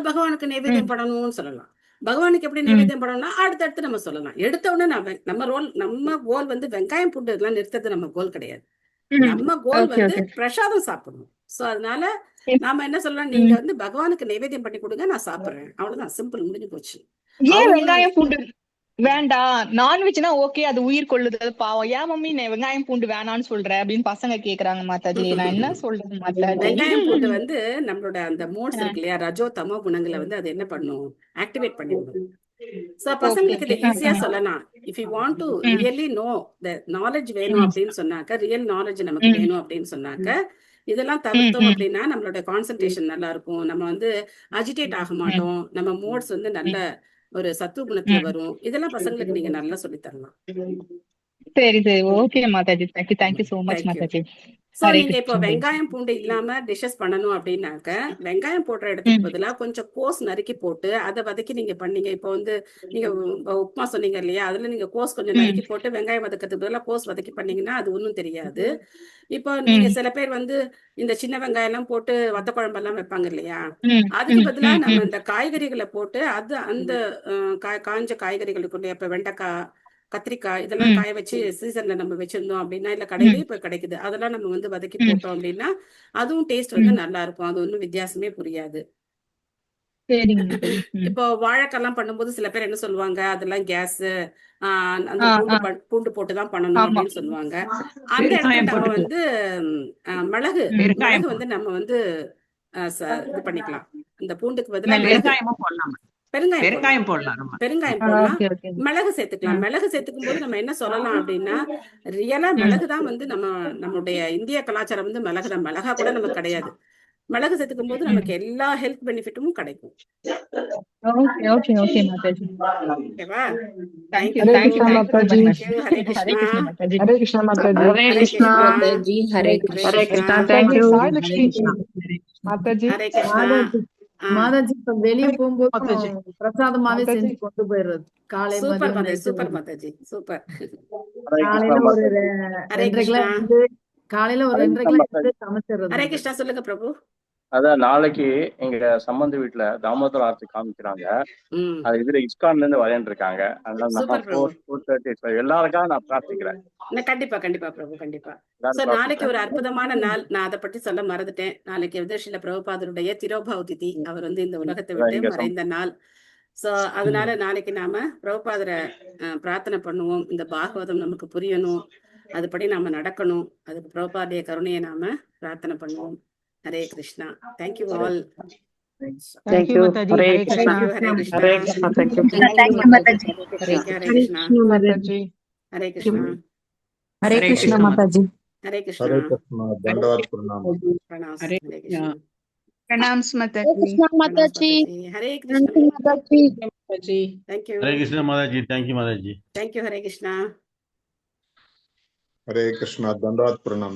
பகவானுக்கு நைவேத்தியம் பண்ணணும்னு சொல்லலாம். பகவானுக்கு எப்படி நைவேத்தியம் பண்ணணும்னா அடுத்தடுத்து நம்ம சொல்லலாம். எடுத்த உடனே நம்ம கோல் வந்து வெங்காயம் பூண்டு இதெல்லாம் நிறுத்துறது நம்ம கோல் கிடையாது. நம்ம கோல் வந்து பிரசாதம் சாப்பிடணும். சோ அதனால நாம என்ன சொல்லலாம், நீங்க வந்து பகவானுக்கு நைவேத்தியம் பண்ணி கொடுங்க, நான் சாப்பிடுறேன், அவ்வளவுதான், சிம்பிள், முடிஞ்சு போச்சு. ஏன் வெங்காயம் பூண்டு வேண்டாம்? நான்வெஜ்னா ஓகே, அது உயிர் கொள்ளுது, அது பாவம். ஏன் மம்மி வெங்காயம் பூண்டு வேணான்னு சொல்ற அப்படின்னு பசங்க கேக்குறாங்க மாதாஜி. நான் என்ன சொல்றது மாதாஜி? வெங்காயம் பூண்டு வந்து நம்மளோட அந்த மோட்ஸ் இருக்கு இல்லையா, ரஜோ தமோ குணங்களை வந்து அது என்ன பண்ணும், ஆக்டிவேட் பண்ணிவிடும். சோ பசங்களுக்கு இதை ஈஸியா சொல்லலாம். If you want to really no the knowledge வேணும் அப்படின்னு சொன்னாக்க, ரியல் நாலேஜ் நமக்கு வேணும் அப்படின்னு சொன்னாக்க, இதெல்லாம் தவிர்த்தோம் அப்படின்னா நம்மளோட கான்சென்ட்ரேஷன் நல்லா இருக்கும், நம்ம வந்து அஜிடேட் ஆக மாட்டோம், நம்ம மோட்ஸ் வந்து நல்ல ஒரு சத்துவ குணத்துல வரும். இதெல்லாம் பசங்களுக்கு நீங்க நல்லா சொல்லி தரலாம். சரி சரி okay Mataji. Thank you so much Mataji. So நீங்க இப்போ வெங்காயம் பூண்டு இல்லாம டிஷஸ் பண்ணணும் அப்படின்னாக்க, வெங்காயம் போடுற இடத்துக்கு பதிலா கொஞ்சம் கோஸ் நறுக்கி போட்டு அதை வதக்கி நீங்க பண்ணீங்க. இப்போ வந்து நீங்க உப்புமா சொன்னீங்க இல்லையா, அதுல நீங்க கோஸ் கொஞ்சம் நறுக்கி போட்டு வெங்காயம் வதக்கிறதுக்கு பதிலா கோஸ் வதக்கி பண்ணீங்கன்னா அது ஒன்றும் தெரியாது. இப்போ நீங்க சில பேர் வந்து இந்த சின்ன வெங்காயம் எல்லாம் போட்டு வத்த குழம்பெல்லாம் வைப்பாங்க இல்லையா, அதுக்கு பதிலா நம்ம இந்த காய்கறிகளை போட்டு அது அந்த காய்ஞ்ச காய்கறிகளுக்குள்ளே, இப்ப வெண்டைக்காய், கத்திரிக்காய் இதெல்லாம் காய வச்சு சீசன்ல நம்ம வச்சிருந்தோம் அப்படின்னா, இல்ல கடையிலேயே இப்ப கிடைக்குது, அதெல்லாம் நம்ம வந்து வதக்கி போட்டோம் அப்படின்னா அதுவும் டேஸ்ட் வந்து நல்லா இருக்கும். அது ஒன்றும் வித்தியாசமே புரியாது. இப்போ வாழைக்காய்லாம் பண்ணும்போது சில பேர் என்ன சொல்லுவாங்க, அதெல்லாம் கேஸ், அந்த பூண்டு போட்டுதான் பண்ணணும் அப்படின்னு சொல்லுவாங்க. அந்த இடத்துல நம்ம வந்து மிளகு வந்து நம்ம வந்து இது பண்ணிக்கலாம். இந்த பூண்டுக்கு பதிலாக பெருங்காயம் போடலாம், மிளகு சேர்த்துக்கலாம். மிளகு சேர்த்துக்கும் போது நம்ம என்ன சொல்லலாம் அப்படின்னா, ரியலா மிளகுதான் வந்து நம்மளுடைய இந்திய கலாச்சாரம் வந்து மிளகுதான், மிளகா கூட நமக்கு கிடையாது. மிளகு சேர்த்துக்கும் போது நமக்கு எல்லா ஹெல்த் பெனிஃபிட்டும் கிடைக்கும். ஓகேவா? தேங்க்யூ மாதாஜி. ஹரே கிருஷ்ணா மாதாஜி. ஹரே கிருஷ்ணா. மாதாஜி இப்ப வெளியே போகும்போது பிரசாதமாவே செஞ்சு கொண்டு போயிடுறது. காலை super Mataji, super Mataji, super. காலையில ஒரு 2.5 கிலோ காலையில ஒரு 2.5 கிலோ சமைச்சிடுறது. ஹரே கிருஷ்ணா. சொல்லுங்க பிரபு. அதான் நாளைக்கு எங்க சம்பந்தி வீட்டுல தாமோதர ஆர்த்தி காமிக்கிறாங்க. அது இதுல இஸ்கான்ல இருந்து வரேன் இருக்காங்க. அதனால நான் 4:30 எல்லாருக்காக நான் பிரார்த்திக்கிறேன். கண்டிப்பா கண்டிப்பா பிரபு, கண்டிப்பா. நாளைக்கு ஒரு அற்புதமான நாள், நான் அதை பற்றி சொல்ல மறந்துட்டேன். நாளைக்கு விதர்ஷில பிரபுபாதருடைய திரோபாவ திதி, அவர் வந்து இந்த உலகத்தை விட்டு மறைந்த நாள். சோ அதனால நாளைக்கு நாம பிரபுபாதரை பிரார்த்தனை பண்ணுவோம். இந்த பாகவதம் நமக்கு புரியணும், அதுபடி நாம நடக்கணும், அதுக்கு பிரபுபாதைய கருணையை நாம பிரார்த்தனை பண்ணுவோம். Hare Krishna. Thank you all. Thank you. Hare Krishna. Hare Krishna. Hare Krishna. Thank you. Thank you Mataji. Hare Krishna. Hare Krishna. Hare Krishna Mataji. Hare Krishna. हरे कृष्ण दंडवत प्रणाम। Hare Krishna. Pranams Mataji. Krishna Mataji. Hare Krishna. Mataji. Thank you. Hare Krishna Mataji. Thank you Mataji. Thank you. Hare Krishna. हरे कृष्ण दंडवत प्रणाम।